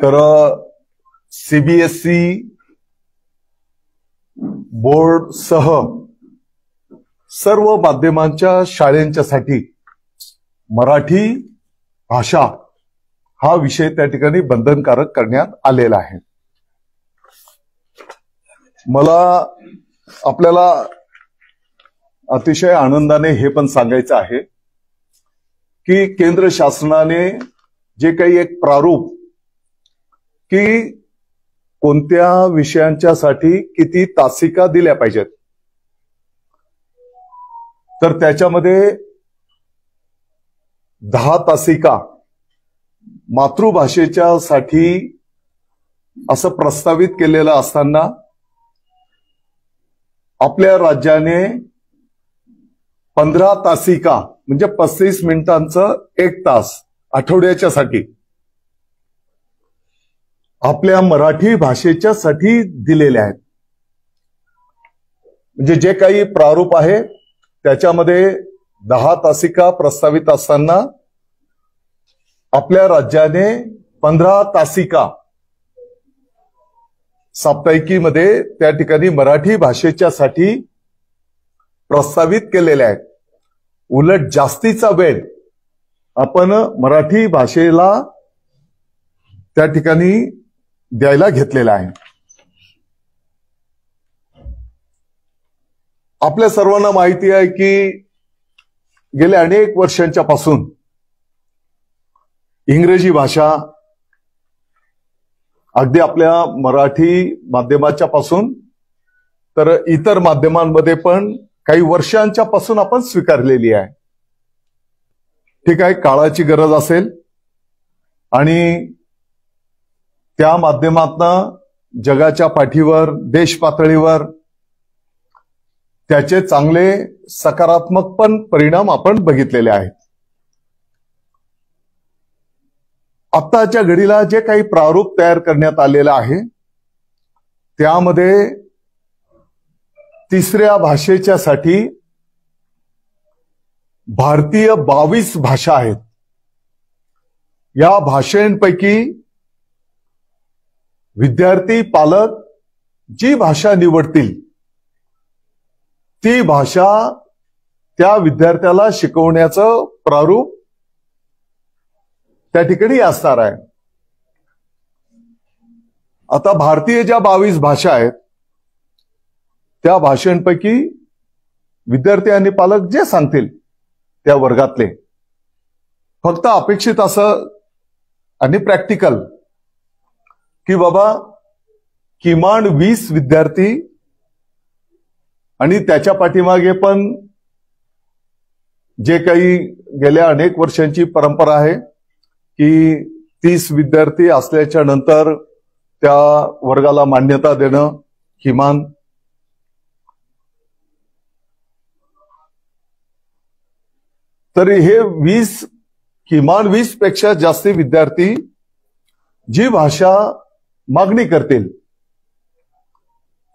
तर CBSE board सह सर्व माध्यमांच्या शाळांच्यासाठी मराठी भाषा हा विषय त्या ठिकाणी बंधनकारक करण्यात आलेला आहे। मला आपल्याला अतिशय आनंदाने हे पण सांगायचं आहे की केंद्र शासनाने जे काही एक प्रारूप की कोणत्या विषयांच्यासाठी किती तासिका दिल्या पाहिजेत, तर त्याच्यामध्ये 10 तासिका मातृभाषेच्या साठी असं प्रस्तावित केलेलं असताना आपल्या राज्याने 15 तासिका म्हणजे 35 मिनिटांचं 1 तास आठवड्याच्या साठी आपल्या मराठी भाषेच्या साठी दिलेले आहेत। म्हणजे जे काही प्रारूप आहे त्याच्यामध्ये 10 तासिका प्रस्तावित असताना आपल्या राज्याने 15 तासिका साप्ताहिकीमध्ये त्या ठिकाणी मराठी भाषेच्या साठी प्रस्तावित केलेले आहेत। उलट जास्तीचा वेळ आपण मराठी भाषेला त्या ठिकाणी द्यायला घेतलेला आहे। आपल्या सर्वांना माहिती आहे की गेल्या अनेक वर्षांच्या पासून इंग्रजी भाषा अगदी आपल्या मराठी माध्यमाच्या पासून तर इतर माध्यमांमध्ये पण काही वर्षांच्या पासून आपण स्वीकारलेली आहे। ठीक आहे, काळाची गरज असेल आणि त्या माध्यमातनं जगाच्या पाठीवर देश पातळीवर त्याचे चांगले सकारात्मक पण परिणाम आपण बघितलेले आहेत। आत्ताच्या घडीला जे काही प्रारूप तयार करण्यात आलेलं आहे त्यामध्ये तिसऱ्या भाषेच्या साठी भारतीय 22 भाषा आहेत। या भाषांपैकी विद्यार्थी पालक जी भाषा निवडतील ती भाषा त्या विद्यार्थ्याला शिकवण्याचं प्रारूप त्या ठिकाणी असणार आहे। आता भारतीय ज्या 22 भाषा आहेत त्या भाषांपैकी विद्यार्थी आणि पालक जे सांगतील त्या वर्गातले फक्त अपेक्षित असं आणि प्रॅक्टिकल की बाबा किमान 20 विद्यार्थी आणि त्याच्या पाठीमागे पण जे काही गेल्या अनेक वर्षांची परंपरा आहे की 30 विद्यार्थी असल्याच्या नंतर त्या वर्गाला मान्यता देणं किमान। तर हे किमान 20 पेक्षा जास्त विद्यार्थी जी भाषा मागणी करतील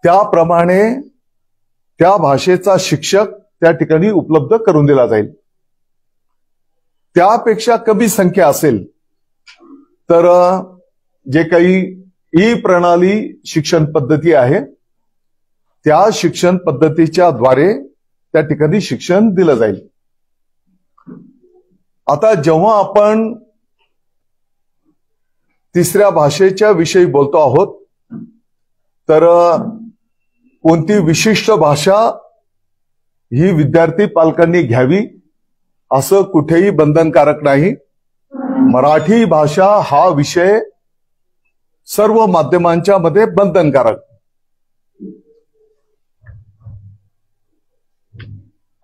त्याप्रमाणे त्या भाषेचा शिक्षक त्या ठिकाणी उपलब्ध करून दिला जाईल। त्यापेक्षा कमी संख्या असेल तर जे काही ई प्रणाली शिक्षण पद्धती आहे त्या शिक्षण पद्धतीच्या द्वारे त्या ठिकाणी शिक्षण दिलं जाईल। आता जेव्हा आपण तिसऱ्या भाषेच्या विषयी बोलतो आहोत तर कोणती विशिष्ट भाषा ही विद्यार्थी पालकांनी घ्यावी असं कुठेही बंधनकारक नाही। मराठी भाषा हा विषय सर्व माध्यमांच्या मध्ये बंधनकारक।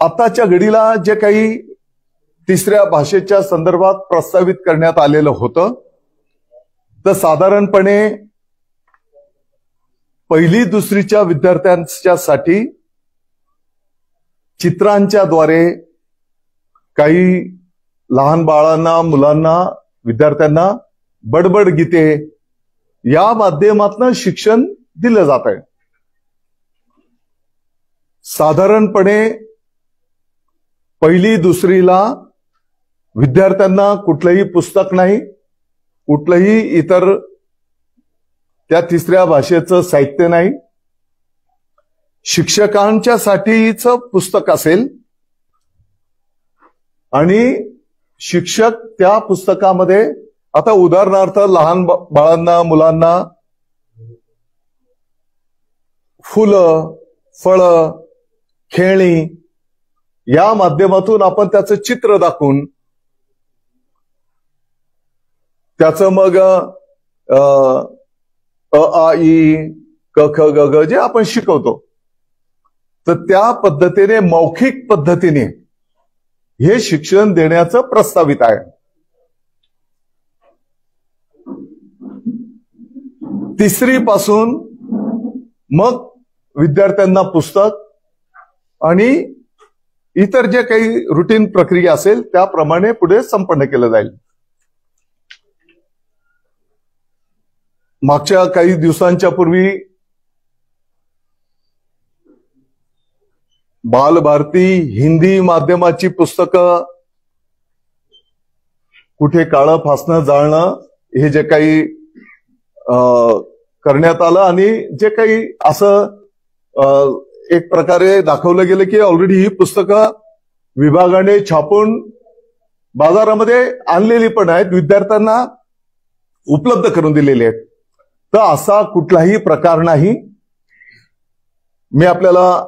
आताच्या घडीला जे काही तिसऱ्या भाषेच्या संदर्भात प्रस्तावित करण्यात आलेलं होतं तर साधारणपणे पहिली दुसरीच्या विद्यार्थ्यांच्या साठी चित्रांच्या द्वारे काही लहान बाळांना मुलांना विद्यार्थ्यांना बडबड गीते या माध्यमातून शिक्षण दिलं जात आहे। साधारणपणे पहिली दुसरीला विद्यार्थ्यांना कुठलंही पुस्तक नाही, कुठलंही इतर त्या तिसऱ्या भाषेचं साहित्य नाही. शिक्षकांच्या साठीचं पुस्तक असेल आणि शिक्षक त्या पुस्तकामध्ये, आता उदाहरणार्थ लहान बाळांना, मुलांना फुलं, फळं, खेळणी या माध्यमातून आपण त्याचं चित्र दाखवून त्याचं मग अ आ इ क ख ग घ जे आपण शिकवतो, तर त्या पद्धतीने मौखिक पद्धतीने हे शिक्षण देण्याचं प्रस्तावित आहे. तिसरी पासून मग विद्यार्थ्यांना पुस्तक आणि इतर जे काही रुटीन प्रक्रिया असेल त्याप्रमाणे पुढे संपन्न केलं जाईल. मागच्या काही दिवसांच्या पूर्वी बालभारती हिंदी माध्यमाची पुस्तकं कुठे काळं फासणं, जाळणं हे जे काही करण्यात आलं आणि जे काही असं एक प्रकारे दाखवलं गेलं की ऑलरेडी ही पुस्तकं विभागाने छापून बाजारामध्ये आणलेली पण आहेत, विद्यार्थ्यांना उपलब्ध करून दिलेली आहेत. तर असा कुठलाही प्रकार नाही. मी आपल्याला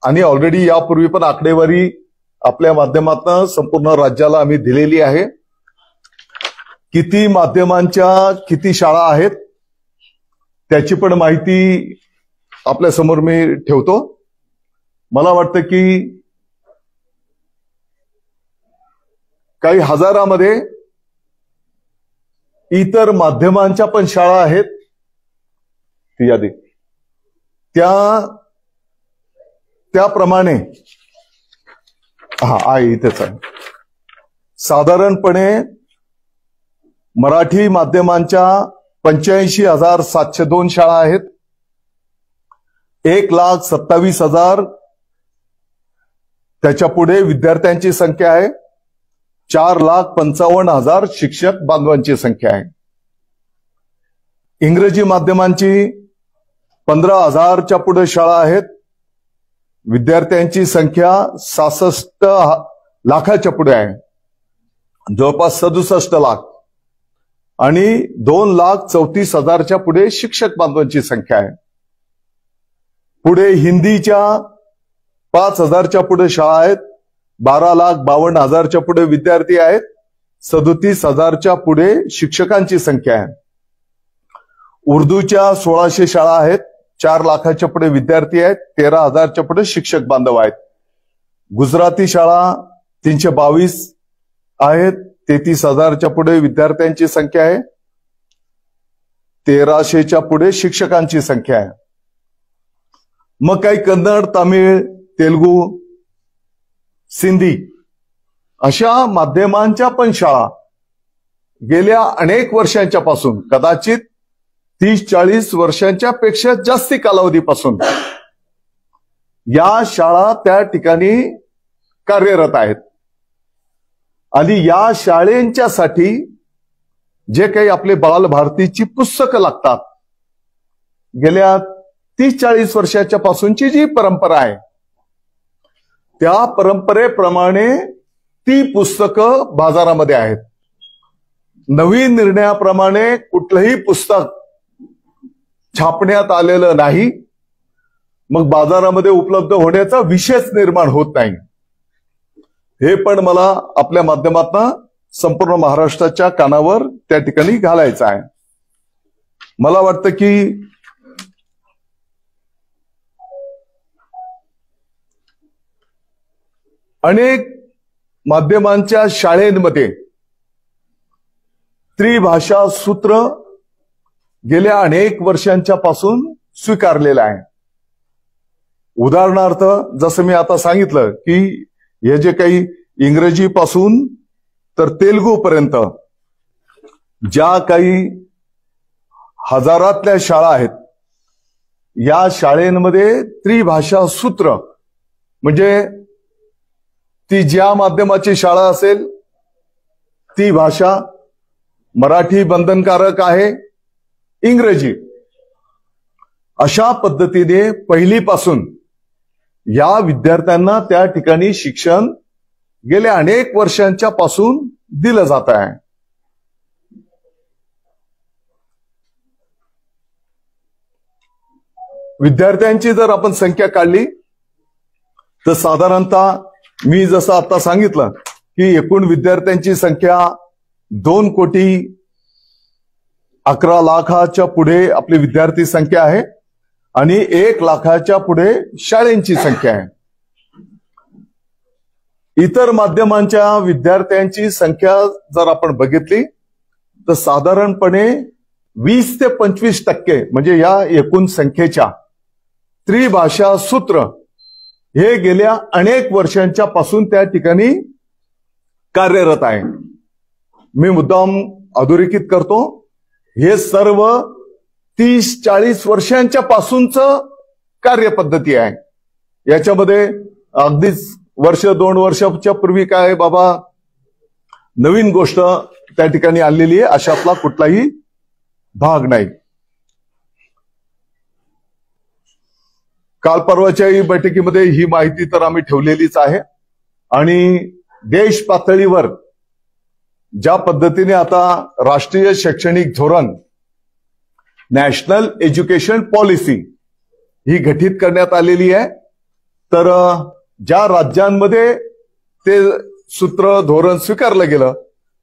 आणि ऑलरेडी यापूर्वी पण आकडेवारी आपल्या माध्यमातून संपूर्ण राज्याला आम्ही दिलेली आहे. किती माध्यमांच्या किती शाळा आहेत त्याची पण माहिती आपल्या समोर मी ठेवतो. मला वाटतं की काही हजारामध्ये इतर माध्यमांच्या पण शाळा आहेत. ती यादी त्याप्रमाणे आहे इथेच आहे. साधारणपणे मराठी माध्यमांच्या 85,702 शाळा आहेत. 1,27,000 त्याच्या पुढे विद्यार्थ्यांची संख्या आहे. 4,55,000 शिक्षक बांधवांची संख्या आहे. इंग्रजी माध्यमांची 15,000च्या पुढे शाळा आहेत. विद्यार्थ्यांची संख्या 66 लाखाच्या पुढे आहे, जवळपास 67 लाख. आणि 2,34,000च्या पुढे शिक्षक बांधवांची संख्या आहे. पुढे हिंदीच्या 5,000च्या पुढे शाळा आहेत. 12,52,000च्या पुढे विद्यार्थी आहेत. 37,000च्या पुढे शिक्षकांची संख्या आहे. उर्दूच्या 1,600 शाळा आहेत. 4 लाखाच्या पुढे विद्यार्थी आहेत. 13,000च्या पुढे शिक्षक बांधव आहेत. गुजराती शाळा 322 आहेत. 33,000च्या पुढे विद्यार्थ्यांची संख्या आहे. 1,300च्या पुढे शिक्षकांची संख्या आहे. मग काही कन्नड, तामिळ, तेलुगू, सिंधी अशा माध्यमांच्या पण शाळा गेल्या अनेक वर्षांच्या पासून, कदाचित 30-40 वर्षांच्या पेक्षा जास्ती कालावधीपासून या शाळा त्या ठिकाणी कार्यरत आहेत. आणि या शाळेंच्यासाठी जे काही आपले बालभारतीची पुस्तकं लागतात, गेल्या 30-40 वर्षाच्या पासूनची जी परंपरा आहे त्या परंपरेप्रमाणे ती पुस्तकं बाजारामध्ये आहेत. नवीन निर्णयाप्रमाणे कुठलंही पुस्तक छापण्यात आलेलं नाही, मग बाजारामध्ये उपलब्ध होण्याचा विषयच निर्माण होत नाही. हे पण मला आपल्या माध्यमातून संपूर्ण महाराष्ट्राच्या कानावर त्या ठिकाणी घालायचं आहे. मला वाटतं की अनेक माध्यमांच्या शाळेंमध्ये त्रिभाषा सूत्र गेल्या अनेक वर्षांच्या पासून स्वीकारलेलं आहे. उदाहरणार्थ जसं मी आता सांगितलं की हे जे काही इंग्रजी पासून तर तेलुगू पर्यंत ज्या काही हजारातल्या शाळा आहेत, या शाळेंमध्ये त्रिभाषा सूत्र म्हणजे ती ज्या माध्यमाची शाळा असेल ती भाषा, मराठी बंधनकारक आहे, इंग्रजी अशा पद्धतीने पहिलीपासून या विद्यार्थ्यांना त्या ठिकाणी शिक्षण गेल्या अनेक वर्षांच्या पासून दिलं जात आहे. विद्यार्थ्यांची जर आपण संख्या काढली तर साधारणतः मी जसं आता सांगितलं की एकूण विद्यार्थ्यांची संख्या 2,11,00,000च्या पुढे आपली विद्यार्थी संख्या आहे आणि 1,00,000च्या पुढे शाळेंची संख्या आहे. इतर माध्यमांच्या विद्यार्थ्यांची संख्या जर आपण बघितली तर साधारणपणे 20 ते 25% म्हणजे या एकूण संख्येच्या त्रिभाषा सूत्र हे गेल्या अनेक वर्षांच्या पासून त्या ठिकाणी कार्यरत आहे. मी मुद्दाम अधोरेखित करतो, हे सर्व 30-40 वर्षांच्या पासूनच कार्यपद्धती आहे. याच्यामध्ये अगदीच वर्ष 2 वर्षाच्या पूर्वी काय बाबा नवीन गोष्ट त्या ठिकाणी आलेली आहे अशातला कुठलाही भाग नाही. काल परवाच्याही बैठकीमध्ये ही माहिती तर आम्ही ठेवलेलीच आहे आणि देश पातळीवर ज्या पद्धतीने आता राष्ट्रीय शैक्षणिक धोरण नॅशनल एज्युकेशन पॉलिसी ही गठीत करण्यात आलेली आहे, तर ज्या राज्यांमध्ये ते सूत्र धोरण स्वीकारलं गेलं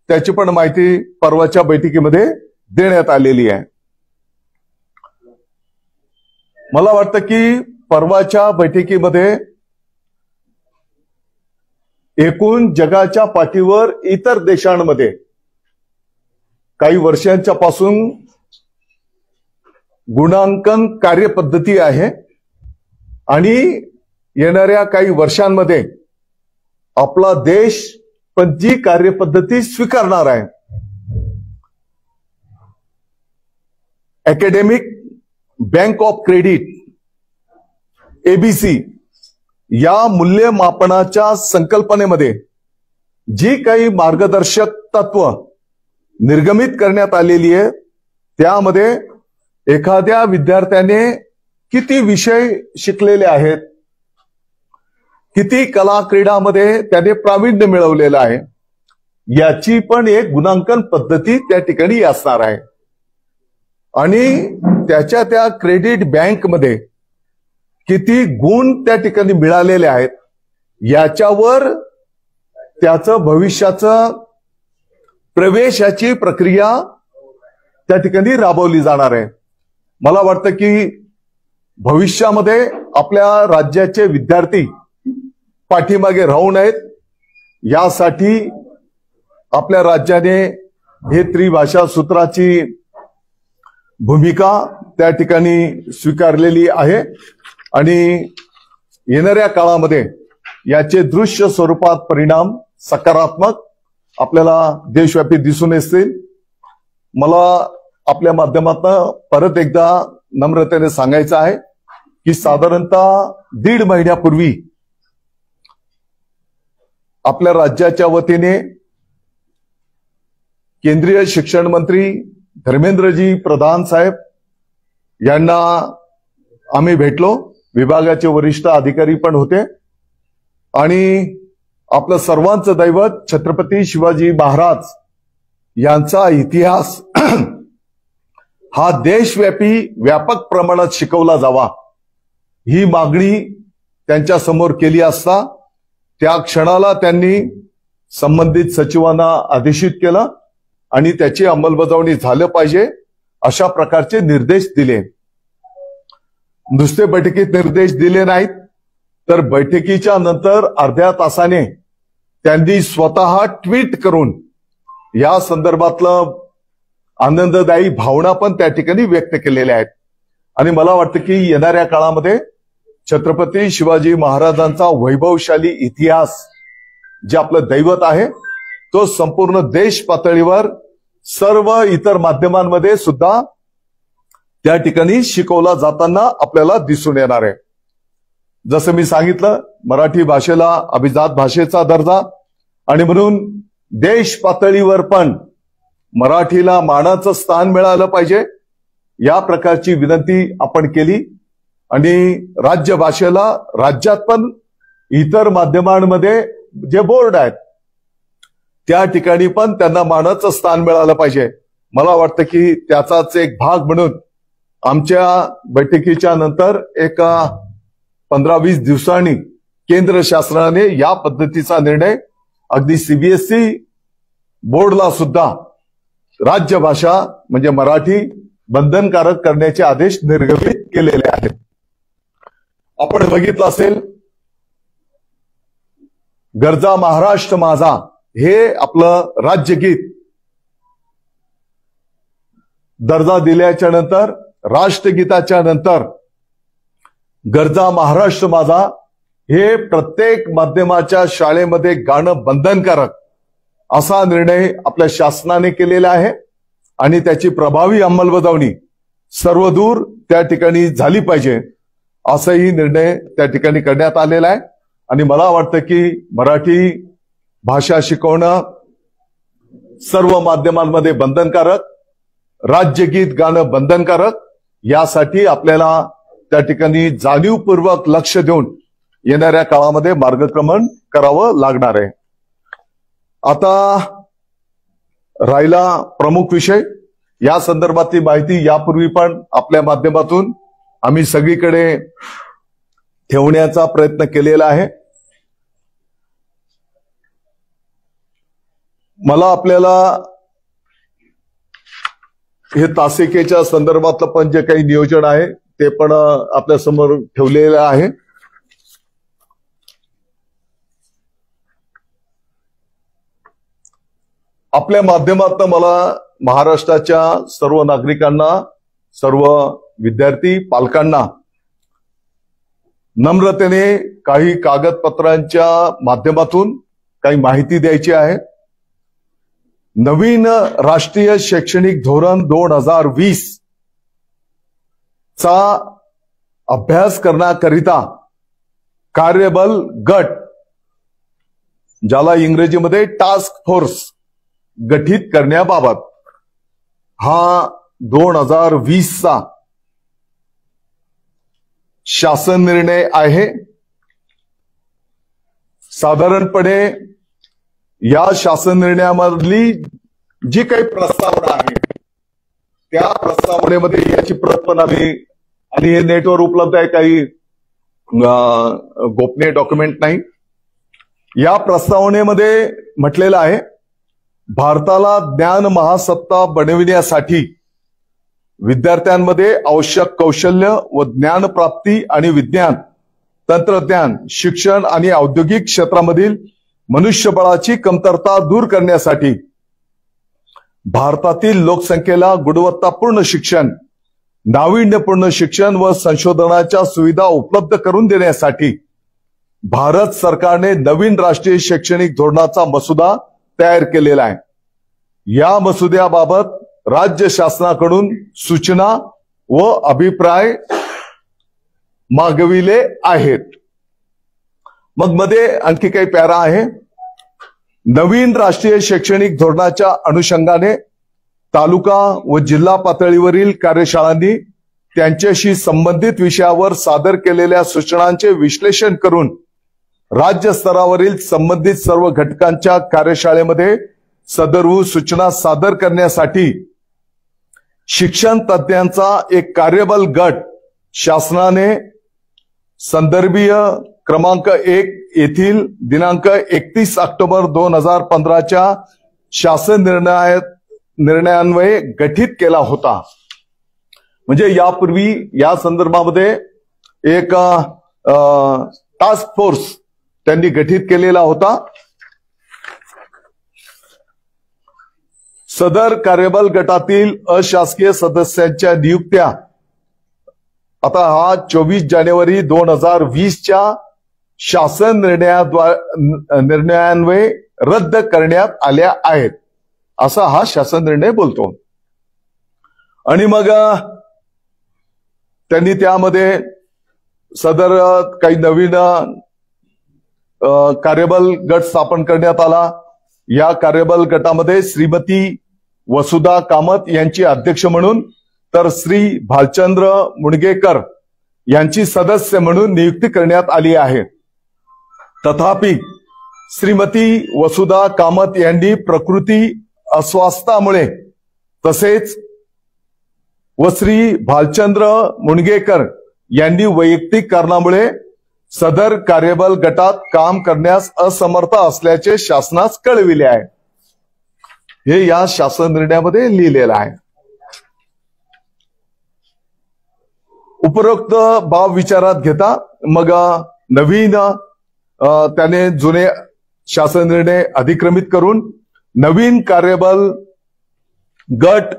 त्याची पण माहिती परवाच्या बैठकीमध्ये देण्यात आलेली आहे. मला वाटतं की परवाच्या बैठकीमध्ये एकूण जगाच्या पाठीवर इतर देशांमध्ये काही वर्षांच्या पासून गुणांकन कार्यपद्धती आहे आणि येणाऱ्या काही वर्षांमध्ये आपला देश पण जी कार्यपद्धती स्वीकारणार आहे. Academic bank of credit ABC या मूल्यमापनाच्या संकल्पनेमध्ये जी काही मार्गदर्शक तत्व निर्गमित करण्यात आलेली आहे त्यामध्ये एखाद्या विद्यार्थ्याने किती विषय शिकलेले आहेत, किती कला क्रीडामध्ये त्याने प्रावीण्य मिळवलेलं आहे याची पण एक गुणांकन पद्धती त्या ठिकाणी असणार आहे आणि त्याच्या त्या क्रेडिट बँकमध्ये किती गुण त्या ठिकाणी मिळालेले आहेत याच्यावर त्याचं भविष्याचं प्रवेशाची प्रक्रिया त्या ठिकाणी राबवली जाणार आहे. मला वाटतं की भविष्यामध्ये आपल्या राज्याचे विद्यार्थी पाठीमागे राहू नयेत यासाठी आपल्या राज्याने हे त्रिभाषा सूत्राची भूमिका त्या ठिकाणी स्वीकारलेली आहे आणि येणाऱ्या काळामध्ये याचे दृश्य स्वरूपात परिणाम सकारात्मक आपल्याला देशव्यापी दिसून येतील. मला आपल्या माध्यमातून परत एकदा नम्रतेने सांगायचं आहे की साधारणतः 1.5 महिन्यापूर्वी आपल्या राज्याच्या वतीने केंद्रीय शिक्षण मंत्री धर्मेंद्रजी प्रधान साहेब यांना आम्ही भेटलो. विभागाचे वरिष्ठ अधिकारी पण होते आणि आपलं सर्वांचं दैवत छत्रपती शिवाजी महाराज यांचा इतिहास हा देशव्यापी व्यापक प्रमाणात शिकवला जावा ही मागणी त्यांच्या समोर केली असता त्या क्षणाला त्यांनी संबंधित सचिवांना आदेशित केलं आणि त्याची अंमलबजावणी झालं पाहिजे अशा प्रकारचे निर्देश दिले. नुसते बैठकीत निर्देश दिले नाहीत तर बैठकीच्या नंतर अर्ध्या तासाने त्यांनी स्वतः ट्विट करून या संदर्भातलं आनंददायी भावना पण त्या ठिकाणी व्यक्त केलेल्या आहेत आणि मला वाटतं की येणाऱ्या काळामध्ये छत्रपती शिवाजी महाराजांचा वैभवशाली इतिहास जे आपलं दैवत आहे तो संपूर्ण देश पातळीवर सर्व इतर माध्यमांमध्ये सुद्धा त्या ठिकाणी शिकवला जाताना आपल्याला दिसून येणार आहे. जसं मी सांगितलं मराठी भाषेला अभिजात भाषेचा दर्जा आणि म्हणून देश पातळीवर पण मराठीला मानाचं स्थान मिळालं पाहिजे या प्रकारची विनंती आपण केली आणि राज्य भाषेला राज्यात पण इतर माध्यमांमध्ये जे बोर्ड आहेत त्या ठिकाणी पण त्यांना मानाचं स्थान मिळालं पाहिजे. मला वाटतं की त्याचाच एक भाग म्हणून आमच्या बैठकीच्या नंतर एक 15-20 दिवसांनी केंद्र शासनाने या पद्धतीचा निर्णय अगदी सीबीएसई बोर्डला सुद्धा राज्य भाषा म्हणजे मराठी बंधनकारक करण्याचे आदेश निर्गमित केलेले आहेत. आपण बघितलं असेल गरजा महाराष्ट्र माझा हे आपलं राज्यगीत दर्जा दिल्याच्या नंतर राष्ट्रगीताच्या नंतर गरजा महाराष्ट्र माझा हे प्रत्येक माध्यमाच्या शाळेमध्ये गाणं बंधनकारक असा निर्णय आपल्या शासनाने केलेला आहे आणि त्याची प्रभावी अंमलबजावणी सर्वदूर त्या ठिकाणी झाली पाहिजे असाही निर्णय त्या ठिकाणी करण्यात आलेला आहे. आणि मला वाटतं की मराठी भाषा शिकवणं सर्व माध्यमांमध्ये बंधनकारक, राज्यगीत गाणं बंधनकारक, यासाठी आपल्याला त्या ठिकाणी जाणीवपूर्वक लक्ष देऊन येणाऱ्या काळामध्ये मार्गक्रमण करावं लागणार आहे. आता राहिला प्रमुख विषय. या संदर्भातली माहिती यापूर्वी पण आपल्या माध्यमातून आम्ही सगळीकडे ठेवण्याचा प्रयत्न केलेला आहे. मला आपल्याला हे तासिकेच्या संदर्भातलं पण जे काही नियोजन आहे ते पण आपल्या समोर ठेवलेलं आहे. आपल्या माध्यमातून मला महाराष्ट्राच्या सर्व नागरिकांना, सर्व विद्यार्थी पालकांना नम्रतेने काही कागदपत्रांच्या माध्यमातून काही माहिती द्यायची आहे. नवीन राष्ट्रीय शैक्षणिक धोरण 2020 चा अभ्यास करण्याकरिता कार्यबल गट, ज्याला इंग्रजीमध्ये टास्क फोर्स, गठीत करण्याबाबत हा 2020 चा शासन निर्णय आहे. साधारणपणे या शासन निर्णयामधली जी काही प्रस्तावना आहे त्या प्रस्तावनेमध्ये याची प्रत पण आम्ही, आणि हे नेटवर उपलब्ध आहे, काही गोपनीय डॉक्युमेंट नाही. या प्रस्तावनेमध्ये म्हटलेलं आहे, भारताला ज्ञान महासत्ता बनविण्यासाठी विद्यार्थ्यांमध्ये आवश्यक कौशल्य व ज्ञान प्राप्ती आणि विज्ञान, तंत्रज्ञान, शिक्षण आणि औद्योगिक क्षेत्रामधील मनुष्यबळाची कमतरता दूर करण्यासाठी भारतातील लोकसंख्येला गुणवत्तापूर्ण शिक्षण, नाविन्यपूर्ण शिक्षण व संशोधनाच्या सुविधा उपलब्ध करून देण्यासाठी भारत सरकारने नवीन राष्ट्रीय शैक्षणिक धोरणाचा मसुदा तयार केलेला आहे. या मसुद्याबाबत राज्य शासनाकडून सूचना व अभिप्राय मागविले आहेत. मग मध्ये आणखी काही पॅरा आहे. नवीन राष्ट्रीय शैक्षणिक धोरणाच्या अनुषंगाने तालुका व जिल्हा पातळीवरील कार्यशाळांनी त्यांच्याशी संबंधित विषयावर सादर केलेल्या सूचनांचे विश्लेषण करून राज्य स्तरावरील संबंधित सर्व घटकांच्या कार्यशाळेमध्ये सदर्भ सूचना सादर करण्यासाठी शिक्षण तज्ञांचा एक कार्यबल गट शासनाने संदर्भीय क्रमांक 1 येथील दिनांक 31 ऑक्टोबर 2015च्या शासन निर्णयान्वये गठीत केला होता. म्हणजे यापूर्वी या संदर्भामध्ये एक टास्क फोर्स त्यांनी गठीत केलेला होता. सदर कार्यबल गटातील अशासकीय सदस्यांच्या नियुक्त्या आता हा 24 जानेवारी 2020च्या शासन निर्णयान्वये रद्द करण्यात आल्या आहेत, असा हा शासन निर्णय बोलतो. आणि मग त्यांनी त्यामध्ये सदर काही नवीन कार्यबल गट स्थापन करण्यात आला. या कार्यबल गटामध्ये श्रीमती वसुधा कामत यांची अध्यक्ष म्हणून तर श्री भालचंद्र मुणगेकर यांची सदस्य म्हणून नियुक्ती करण्यात आली आहे. तथापि श्रीमती वसुधा कामत यांनी प्रकृती अस्वास्थ्यामुळे तसेच व श्री भालचंद्र मुणगेकर यांनी वैयक्तिक कारणामुळे सदर कार्यबल गटात काम करण्यास असमर्थ असल्याचे शासनास कळविले आहे. हे या शासन निर्णयामध्ये लिहिलेलं आहे. उपरोक्त बाब विचारात घेता मग नवीन त्याने जुने शासन निर्णय अधिक्रमित करून नवीन कार्यबल गट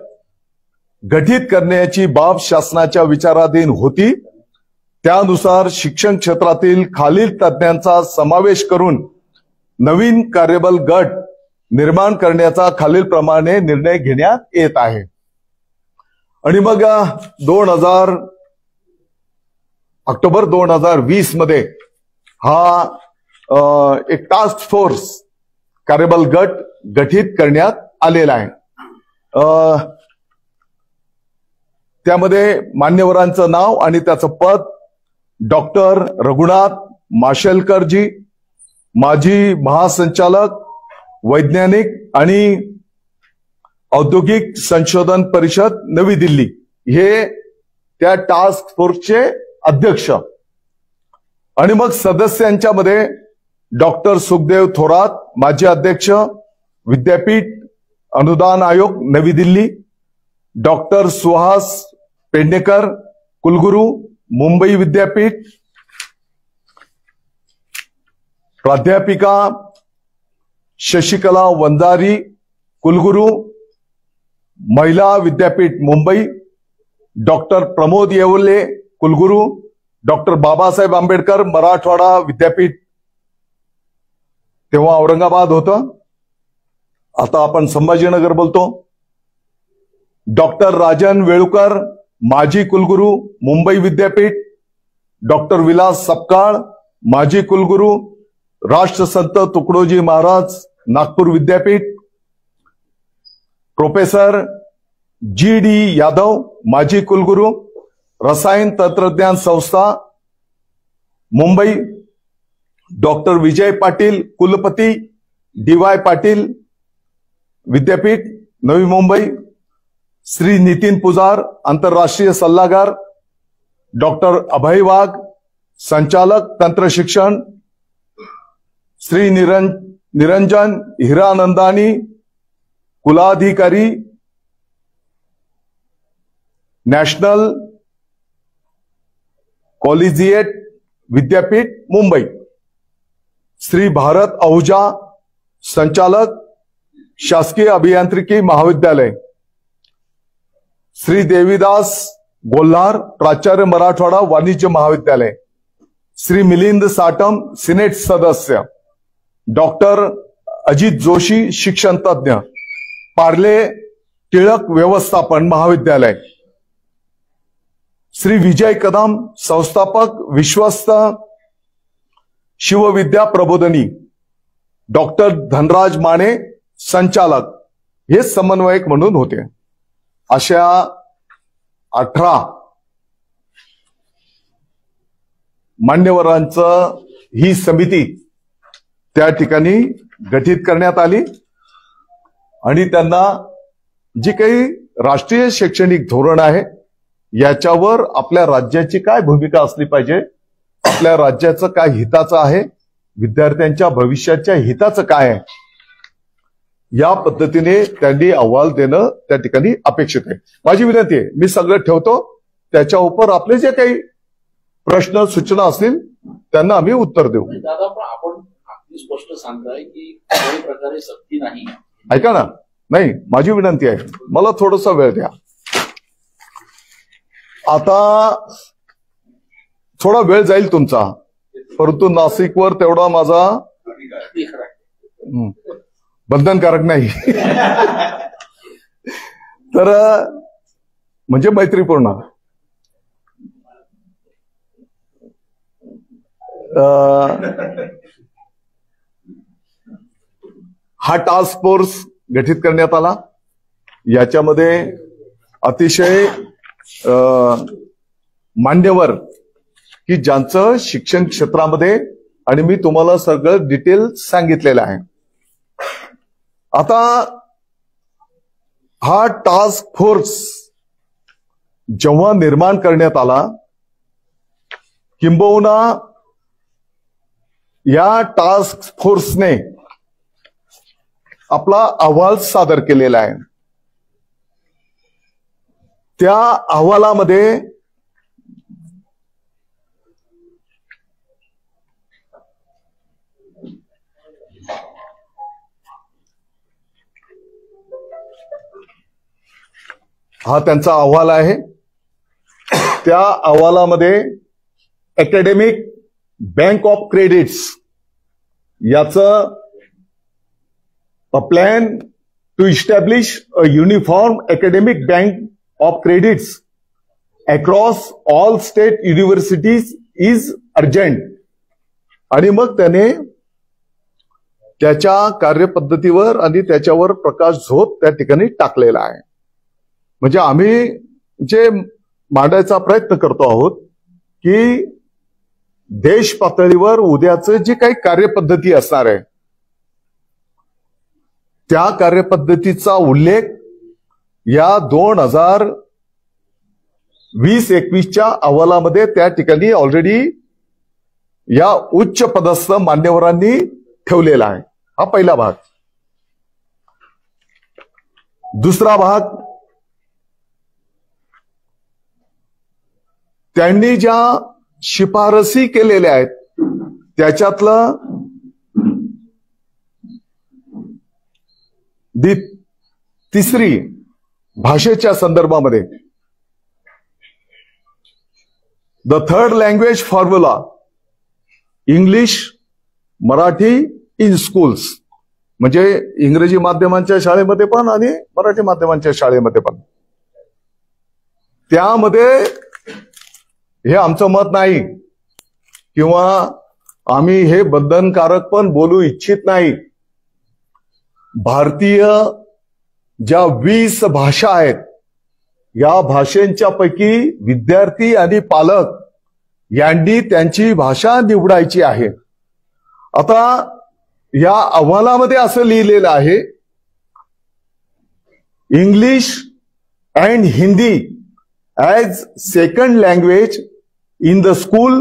गठीत करण्याची बाब शासनाच्या विचाराधीन होती. त्यानुसार शिक्षण क्षेत्रातील खालील तज्ञांचा समावेश करून नवीन कार्यबल गट निर्माण करण्याचा खालीलप्रमाणे निर्णय घेण्यात येत आहे. आणि मग ऑक्टोबर 2020 मध्ये हा एक टास्क फोर्स कार्यबल गट गठीत करण्यात आलेला आहे. त्यामध्ये मान्यवरांचं नाव आणि त्याचं पद: डॉक्टर रघुनाथ माशेलकरजी, माजी महासंचालक वैज्ञानिक आणि औद्योगिक संशोधन परिषद नवी दिल्ली, हे त्या टास्क फोर्सचे अध्यक्ष. आणि मग सदस्यांच्या मध्ये डॉक्टर सुखदेव थोरात, माजी अध्यक्ष विद्यापीठ अनुदान आयोग नवी दिल्ली, डॉक्टर सुहास पेडणेकर, कुलगुरू मुंबई विद्यापीठ, प्राध्यापिका शशिकला वंजारी, कुलगुरू महिला विद्यापीठ मुंबई, डॉक्टर प्रमोद येवले, कुलगुरू डॉक्टर बाबासाहेब आंबेडकर मराठवाडा विद्यापीठ, तेव्हा औरंगाबाद होतं, आता आपण संभाजीनगर बोलतो, डॉक्टर राजन वेळुकर, माजी कुलगुरू मुंबई विद्यापीठ, डॉक्टर विलास सपकाळ, माजी कुलगुरू राष्ट्रसंत तुकडोजी महाराज नागपूर विद्यापीठ, प्रोफेसर GD यादव, माजी कुलगुरू रसायन तंत्रज्ञान संस्था मुंबई, डॉक्टर विजय पाटील, कुलपती DY पाटील विद्यापीठ नवी मुंबई, श्री नितीन पुजार, आंतरराष्ट्रीय सल्लागार, डॉक्टर अभय वाघ, संचालक तंत्र शिक्षण, श्री निरंजन हिरानंदानी, कुलाधिकारी नॅशनल कॉलेजिएट विद्यापीठ मुंबई, श्री भारत आहूजा, संचालक शासकीय अभियांत्रिकी महाविद्यालय, श्री देवीदास गोल्हार, प्राचार्य मराठवाडा वाणिज्य महाविद्यालय, श्री मिलिंद साटम, सिनेट सदस्य, डॉक्टर अजित जोशी, शिक्षण तज्ञ, पार्ले टिळक व्यवस्थापन महाविद्यालय, श्री विजय कदम, संस्थापक विश्वस्त शिवविद्या प्रबोधिनी, डॉक्टर धनराज माने, संचालक, हे समन्वयक म्हणून होते. अशा 18 मान्यवरांचं ही समिती त्या ठिकाणी गठीत करण्यात आली आणि त्यांना जी काही राष्ट्रीय शैक्षणिक धोरण आहे याच्यावर आपल्या राज्याची काय भूमिका असली पाहिजे, आपल्या राज्याचं काय हिताचं आहे, विद्यार्थ्यांच्या भविष्याच्या हिताचं काय आहे, या पद्धतीने त्यांनी अहवाल देणं त्या ठिकाणी अपेक्षित आहे. माझी विनंती आहे, मी सगळं ठेवतो, त्याच्या उपर आपले जे काही प्रश्न सूचना असतील त्यांना आम्ही उत्तर देऊ. दादा, पण आपण स्पष्ट सांगताय की काही प्रकारे सक्ती नाही. ऐका ना, नाही, माझी विनंती आहे, मला थोडासा वेळ द्या. आता थोडा वेळ जाईल तुमचा, परंतु नाशिकवर तेवढा माझा बंधनकारक नाही. तर म्हणजे मैत्रीपूर्ण. हा टास्क फोर्स गठीत करण्यात आला. याच्यामध्ये अतिशय मान्यवर की ज्यांचं शिक्षण क्षेत्रामध्ये, आणि मी तुम्हाला सगळं डिटेल सांगितलेलं आहे. आता हा टास्क फोर्स जेव्हा निर्माण करण्यात आला, किंबहुना या टास्क फोर्सने आपला अहवाल सादर केलेला आहे. त्या अहवालामध्ये हा त्यांचा अहवाल आहे. त्या अहवालामध्ये अकॅडमिक बँक ऑफ क्रेडिट्स याचं a plan to establish a uniform academic bank of credits across all state universities is urgent. आणि मग त्याने त्याच्या कार्यपद्धतीवर आणि त्याच्यावर प्रकाश झोत त्या ठिकाणी टाकलेला आहे. म्हणजे आम्ही जे मांडायचा प्रयत्न करतो आहोत की देश पातळीवर उद्याचं जे काही कार्यपद्धती असणार आहे त्या कार्यपद्धतीचा उल्लेख या 2020-21च्या अहवालामध्ये त्या ठिकाणी ऑलरेडी या उच्च पदस्थ मान्यवरांनी ठेवलेला आहे. हा पहिला भाग. दुसरा भाग, त्यांनी ज्या शिफारसी केलेल्या आहेत त्याच्यातलं तिसरी भाषेच्या संदर्भामध्ये the third language formula English Marathi in schools, म्हणजे इंग्रजी माध्यमांच्या शाळेमध्ये पण आणि मराठी माध्यमांच्या शाळेमध्ये पण. त्यामध्ये हे आमचं मत नाही किंवा आम्ही हे बंधनकारक पण बोलू इच्छित नाही. भारतीय ज्या 20 भाषा आहेत या भाषांच्या पैकी विद्यार्थी आणि पालक यांनी त्यांची भाषा निवडायची आहे. आता या अहवालामध्ये असं लिहिलेलं आहे, English and Hindi as second language in the school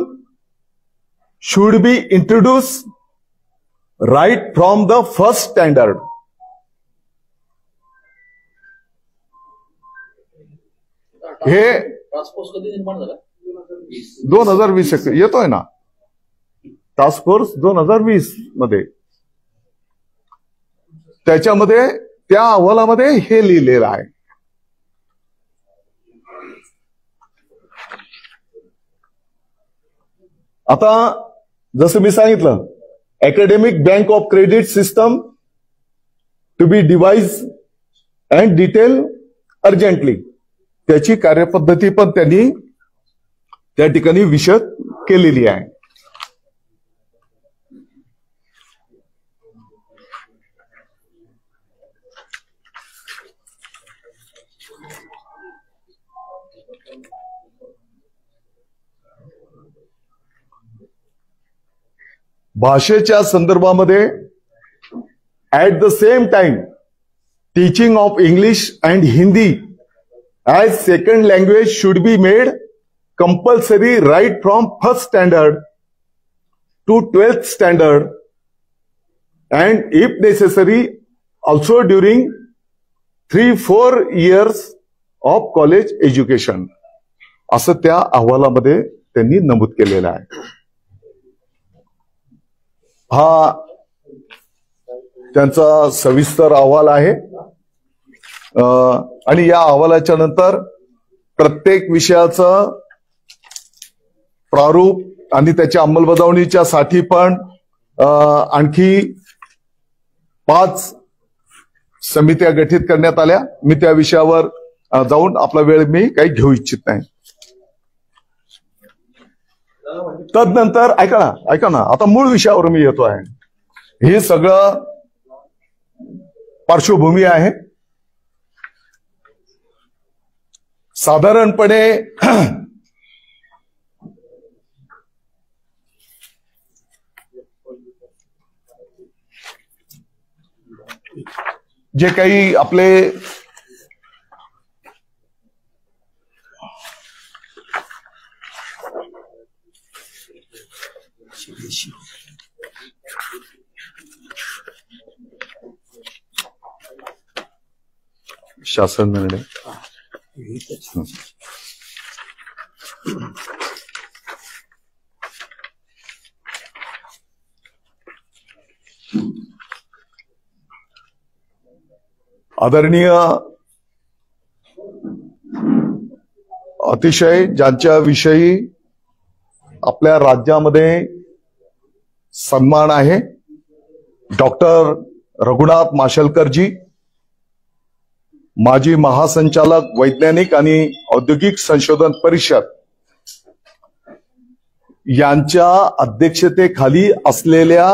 should be introduced right from the first standard. हे टास्क फोर्स कधी निर्माण झाला? 2020 येतोय ना टास्क फोर्स 2020 मध्ये. त्याच्यामध्ये त्या अहवालामध्ये हे लिहिलेलं आहे. आता जसं मी सांगितलं, academic bank of credit system to be devised and detailed urgently, त्याची कार्यपद्धती पण त्यांनी त्या ठिकाणी विशद केलेली आहे. भाषेच्या संदर्भामध्ये at the same time teaching of English and Hindi as second language should be made compulsory right from first standard to 12th standard and if necessary also during 3-4 years of college education, असं त्या अहवालामध्ये त्यांनी नमूद केलेलं आहे. हा त्यांचा सविस्तर अहवाल आहे आणि या अहवालाच्या नंतर प्रत्येक विषयाचं प्रारूप आणि त्याच्या अंमलबजावणीच्या साठी पण आणखी 5 समित्या गठीत करण्यात आल्या. मी त्या विषयावर जाऊन आपला वेळ मी काही घेऊ इच्छित नाही. तदनंतर ऐका ना आता मूळ विषयावर मी येतो आहे. हे सगळं पार्श्वभूमी आहे. साधारणपणे जे काही आपले शासन निर्णय आदरणीय अतिशय ज्यांच्या विषयी आपल्या राज्यामध्ये सन्मान आहे, डॉक्टर रघुनाथ माशेलकरजी, माजी महासंचालक वैज्ञानिक आणि औद्योगिक संशोधन परिषद यांच्या अध्यक्षतेखाली असलेल्या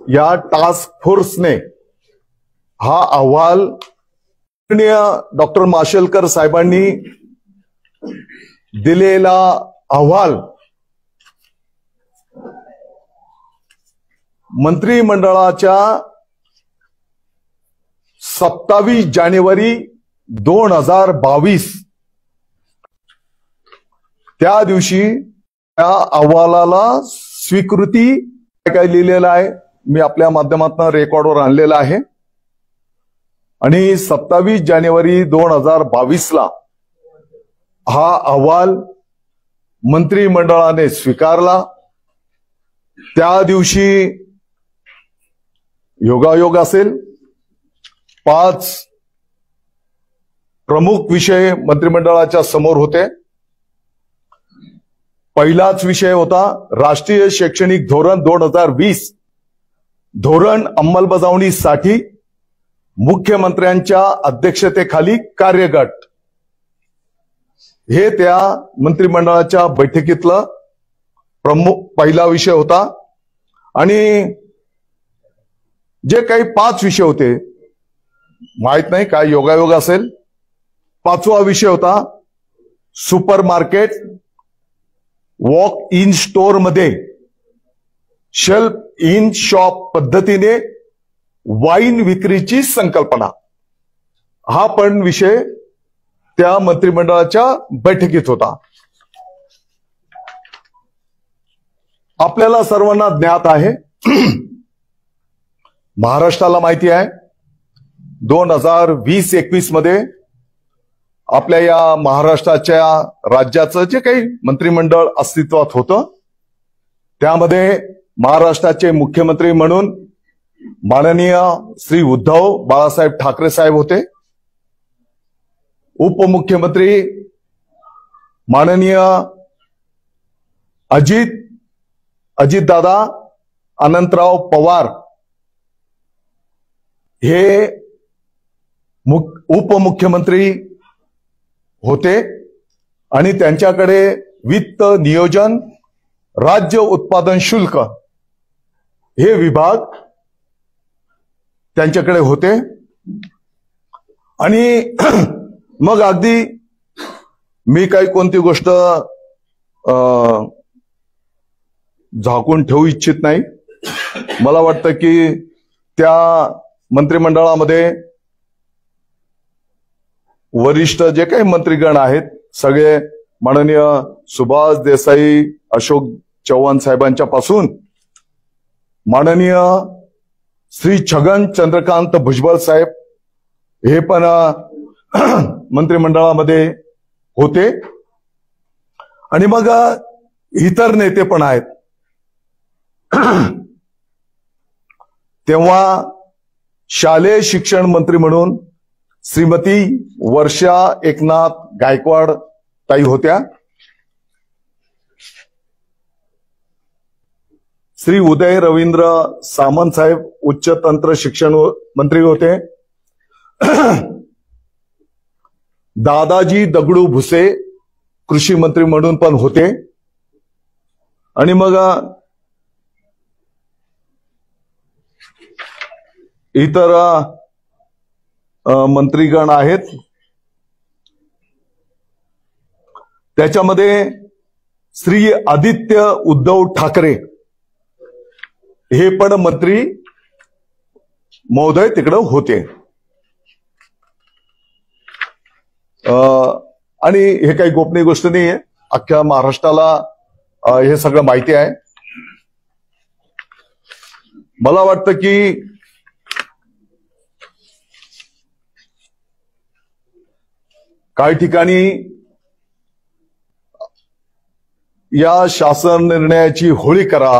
या टास्क फोर्सने हा अहवाल डॉक्टर माशेलकर साहेबांनी दिलेला अहवाल मंत्रिमंडळाच्या 27 जानेवारी 2022 त्या दिवशी त्या अहवालाला स्वीकृती काय लिहिलेलं आहे मी आपल्या माध्यमातून रेकॉर्डवर आणलेला आहे आणि 27 जानेवारी 2022 ला हा अहवाल मंत्रिमंडळाने स्वीकारला। त्या दिवशी योगायोग असेल 5 प्रमुख विषय मंत्रिमंडळाच्या समोर होते। पहिलाच विषय होता राष्ट्रीय शैक्षणिक धोरण 2020 धोरण अंमलबजावणीसाठी मुख्यमंत्र्यांच्या अध्यक्षतेखाली कार्यगट, हे त्या मंत्रिमंडळाच्या बैठकीतला प्रमुख पहिला विषय होता। आणि जे काही 5 विषय होते माहित नाही काय योगायोग असेल, 5वा विषय होता super market walk in store मध्ये शेल्फ इन शॉप पद्धतीने वाईन विक्रीची संकल्पना, हा पण विषय त्या मंत्रिमंडळाच्या बैठकीत होता। आपल्याला सर्वांना ज्ञात आहे, महाराष्ट्राला माहिती आहे 2020-21 मध्ये आपल्या या महाराष्ट्राच्या राज्याचं जे काही मंत्रिमंडळ अस्तित्वात होतं त्यामध्ये महाराष्ट्राचे मुख्यमंत्री म्हणून माननीय श्री उद्धव बाळासाहेब ठाकरे साहेब होते। उपमुख्यमंत्री माननीय अजितदादा अनंतराव पवार हे उपमुख्यमंत्री होते आणि त्यांच्याकडे वित्त नियोजन, राज्य उत्पादन शुल्क हे विभाग त्यांच्याकडे होते। आणि मग अगदी मी काही कोणती गोष्ट झाकून ठेवू इच्छित नाही। मला वाटतं की त्या मंत्रिमंडळामध्ये वरिष्ठ जे काही मंत्रीगण आहेत सगळे माननीय सुभाष देसाई, अशोक चव्हाण साहेबांच्या पासून माननीय श्री छगन चंद्रकांत भुजबळ साहेब हे पण मंत्रिमंडळामध्ये होते आणि मग इतर नेते पण आहेत। तेव्हा शालेय शिक्षण मंत्री म्हणून श्रीमती वर्षा एकनाथ गायकवाड ताई होत्या, श्री उदय रवींद्र सामंत साहेब उच्च तंत्र शिक्षण मंत्री होते, दादाजी दगडू भुसे कृषी मंत्री म्हणून पण होते आणि मग इतर मंत्रीगण आहेत, त्याच्यामध्ये श्री आदित्य उद्धव ठाकरे हे पण मंत्री महोदय तिकडे होते. आणि हे काही गोपनीय गोष्ट नाहीये, अख्ख्या महाराष्ट्राला हे सगळं माहिती आहे. मला वाटतं की काही ठिकाणी या शासन निर्णयाची होळी करा,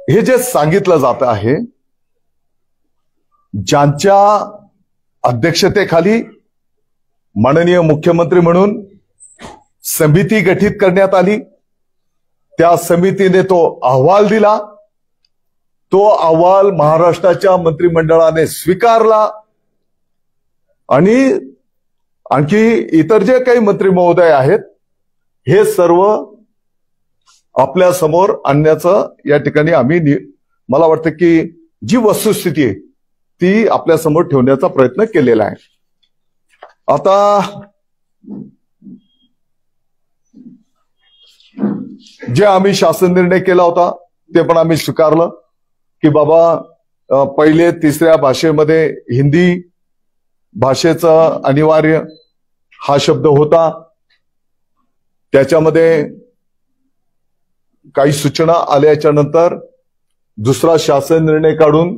हे जे सांगितलं जात आहे, ज्यांच्या अध्यक्षतेखाली माननीय मुख्यमंत्री म्हणून समिती गठीत करण्यात आली, त्या समितीने तो अहवाल दिला, तो अहवाल महाराष्ट्राच्या मंत्रिमंडळाने स्वीकारला आणि आणखी इतर जे काही मंत्री महोदय आहेत हे सर्व आपल्या समोर आणण्याचं या ठिकाणी आम्ही, मला वाटतं की जी वस्तुस्थिती आहे ती आपल्या समोर ठेवण्याचा प्रयत्न केलेला आहे. आता जे आम्ही शासन निर्णय केला होता ते पण आम्ही स्वीकारलं की बाबा पहिले तिसऱ्या भाषेमध्ये हिंदी भाषेचा अनिवार्य हा शब्द होता, त्याच्यामध्ये काही सूचना आल्याच्या नंतर दुसरा शासन निर्णय काढून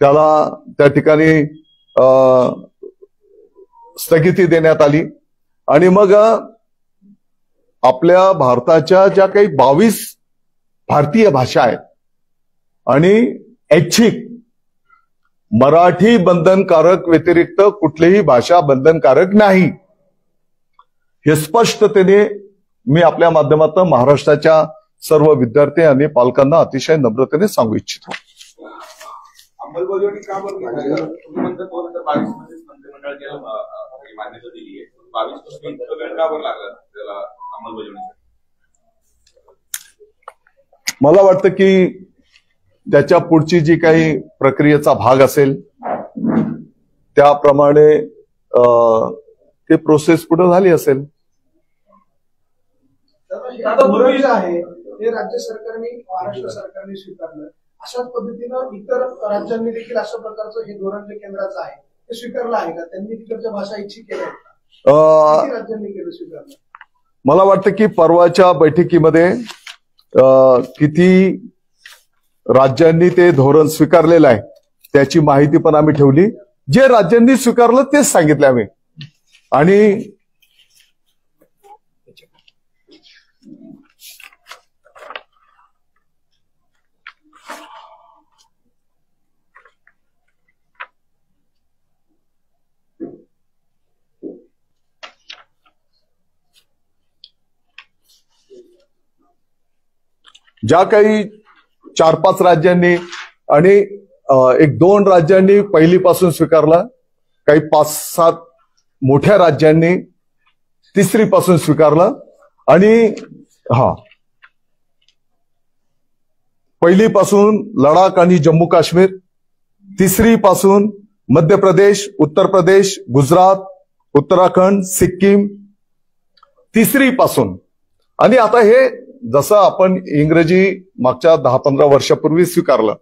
त्याला त्या ठिकाणी स्थगिती देण्यात आली आणि मग आपल्या भारताच्या ज्या काही 22 भारतीय भाषा आहेत आणि ऐच्छिक मराठी बंधनकारक व्यतिरिक्त कुठलीही भाषा बंधनकारक नाही, हे स्पष्टतेने मी आपल्या माध्यमातून महाराष्ट्राच्या सर्व विद्यार्थी आणि पालकांना अतिशय नम्रतेने सांगू इच्छितो. अंमलबजावणी का बंद झाली? तुम्ही म्हणता 2022 मध्ये मंत्रिमंडळ केलं मान्यता दिली आहे, 22 पासून इतका वेळ का बरं लागला त्याला अंमलबजावणीसाठी? मला वाटतं की त्याच्या पुढची जी काही प्रक्रियेचा भाग असेल त्याप्रमाणे ते प्रोसेस पुढे झाली असेल. धोरण जे आहे ते राज्य सरकारने महाराष्ट्र सरकारने स्वीकारलं, अशाच पद्धतीनं इतर राज्यांनी देखील अशा प्रकारचं हे धोरण जे केंद्राचं आहे ते स्वीकारलं आहे का? त्यांनी तिकडच्या भाषा इच्छित केल्या आहेत, राज्यांनी केलं स्वीकारलं? मला वाटतं की परवाच्या बैठकीमध्ये किती राज्यांनी ते धोरण स्वीकारलेलं आहे त्याची माहिती पण आम्ही ठेवली. जे राज्यांनी स्वीकारलं तेच सांगितलं आम्ही. आणि ज्या काही 4-5 राज्यांनी आणि 1-2 राज्यांनी पहिलीपासून स्वीकारला, काही 5-7 मोठ्या राज्यांनी तिसरीपासून स्वीकारलं आणि पहिलीपासून लडाख आणि जम्मू काश्मीर, तिसरीपासून मध्य प्रदेश, उत्तर प्रदेश, गुजरात, उत्तराखंड, सिक्कीम, तिसरीपासून. आणि आता हे जसं आपण इंग्रजी मागच्या 10-15 वर्षापूर्वी स्वीकारलं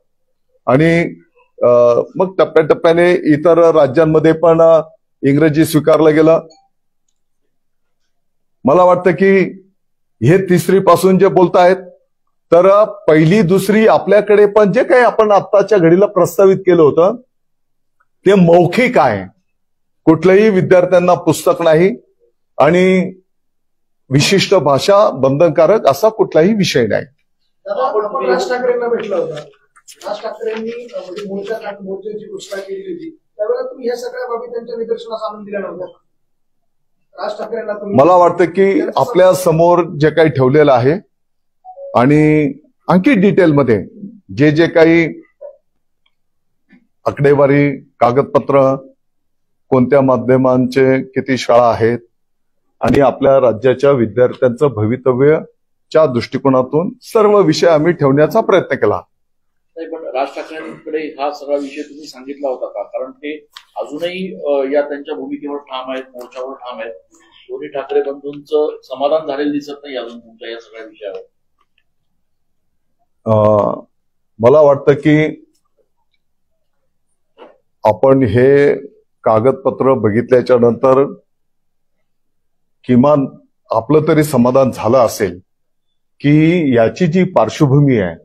आणि मग टप्प्याटप्प्याने इतर राज्यांमध्ये पण इंग्रजी स्वीकारलं गेलं. मला वाटतं की हे तिसरीपासून जे बोलतायत तर पहिली दुसरी आपल्याकडे पण जे काही आपण आत्ताच्या घडीला प्रस्तावित केलं होतं ते मौखिक आहे, कुठल्याही विद्यार्थ्यांना पुस्तक नाही आणि विशिष्ट भाषा बंधनकारक असा कुठलाही विषय नाही. आपण राज ठाकरेंना भेटला होता, राज ठाकरेंनी मोर्चाची घोषणा केली होती, त्यावेळेला तुम्ही या सगळ्या बाबी त्यांच्या निदर्शनास आणून दिल्या नव्हत्या? राज ठाकरेंना मला वाटतं की आपल्या समोर जे काही ठेवलेलं आहे आणि आणखी डिटेलमध्ये जे काही आकडेवारी, कागदपत्र, कोणत्या माध्यमांचे किती शाळा आहेत आणि आपल्या राज्याच्या विद्यार्थ्यांचं भवितव्याच्या दृष्टिकोनातून सर्व विषय आम्ही ठेवण्याचा प्रयत्न केला. नाही, पण राज ठाकरेंकडे हा सगळा विषय तुम्ही सांगितला होता का? कारण ते अजूनही या त्यांच्या भूमिकेवर ठाम आहेत, मोर्चावर ठाम आहेत. दोन्ही ठाकरे बंधूंचं समाधान झालेलं दिसत नाही अजून तुमच्या या सगळ्या विषयावर. मला वाटतं की आपण हे कागदपत्र बघितल्याच्या नंतर किमान आपलं तरी समाधान झालं असेल की याची जी पार्श्वभूमी आहे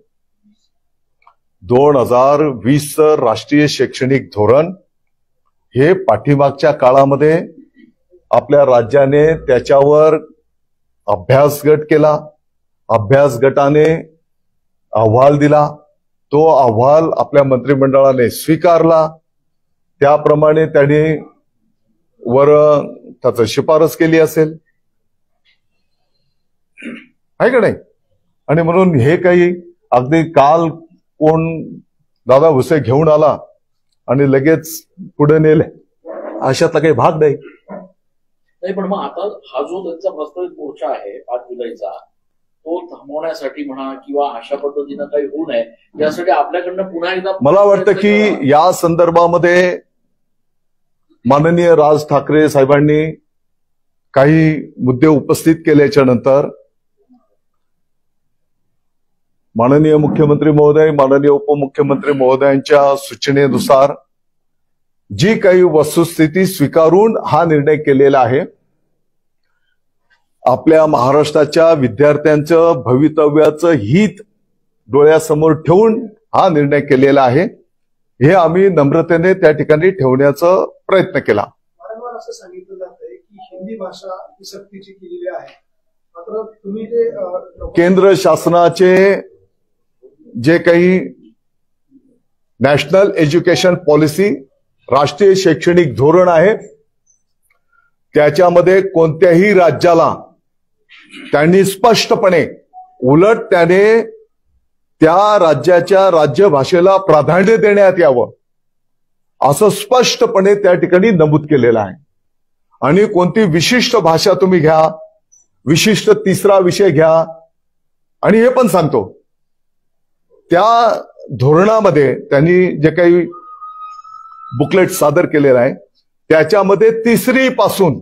2020 राष्ट्रीय शैक्षणिक धोरण हे पाठीमागच्या काळामध्ये आपल्या राज्याने त्याच्यावर अभ्यास गट केला, अभ्यास गटाने अहवाल दिला, तो अहवाल आपल्या मंत्रिमंडळाने स्वीकारला, त्याप्रमाणे त्यांनी वर त्याचं शिफारस केली असेल, आहे का नाही? आणि म्हणून हे काही अगदी काल कोण दादा भुसे घेऊन आला आणि लगेच पुढे नेले अशातला काही भाग नाही. नाही, पण मग आता हा जो त्यांचा प्रस्तावित मोर्चा आहे 5 जुलैचा, तो थांबवण्यासाठी म्हणा किंवा अशा पद्धतीनं काही होऊ नये यासाठी आपल्याकडनं पुन्हा एकदा मला वाटतं की या संदर्भामध्ये माननीय राज ठाकरे साहेबांनी काही मुद्दे उपस्थित केल्याच्या नंतर माननीय मुख्यमंत्री महोदय, माननीय उपमुख्यमंत्री महोदयांच्या सूचनेनुसार जी काही वस्तुस्थिती स्वीकारून हा निर्णय केलेला आहे. आपल्या महाराष्ट्राच्या विद्यार्थ्यांचं भवितव्याचं हित डोळ्यासमोर ठेवून हा निर्णय केलेला आहे. हे आम्ही नम्रतेने त्या ठिकाणी ठेवण्याचा प्रयत्न केला. वारंवार असं सांगितलं जातंय की हिंदी भाषा ही सक्तीची केलेली आहे, मात्र तुम्ही जे केंद्र शासनाचे जे काही नॅशनल एज्युकेशन पॉलिसी राष्ट्रीय शैक्षणिक धोरण आहे त्याच्यामध्ये कोणत्याही राज्याला त्यांनी स्पष्टपणे उलट त्याने त्या राज्याच्या राज्यभाषेला प्राधान्य देण्यात यावं असं स्पष्टपणे त्या ठिकाणी नमूद केलेलं आहे. आणि कोणती विशिष्ट भाषा तुम्ही घ्या, विशिष्ट तिसरा विषय घ्या, आणि हे पण सांगतो त्या धोरणामध्ये त्यांनी जे काही बुकलेट सादर केलेलं आहे त्याच्यामध्ये तिसरी पासून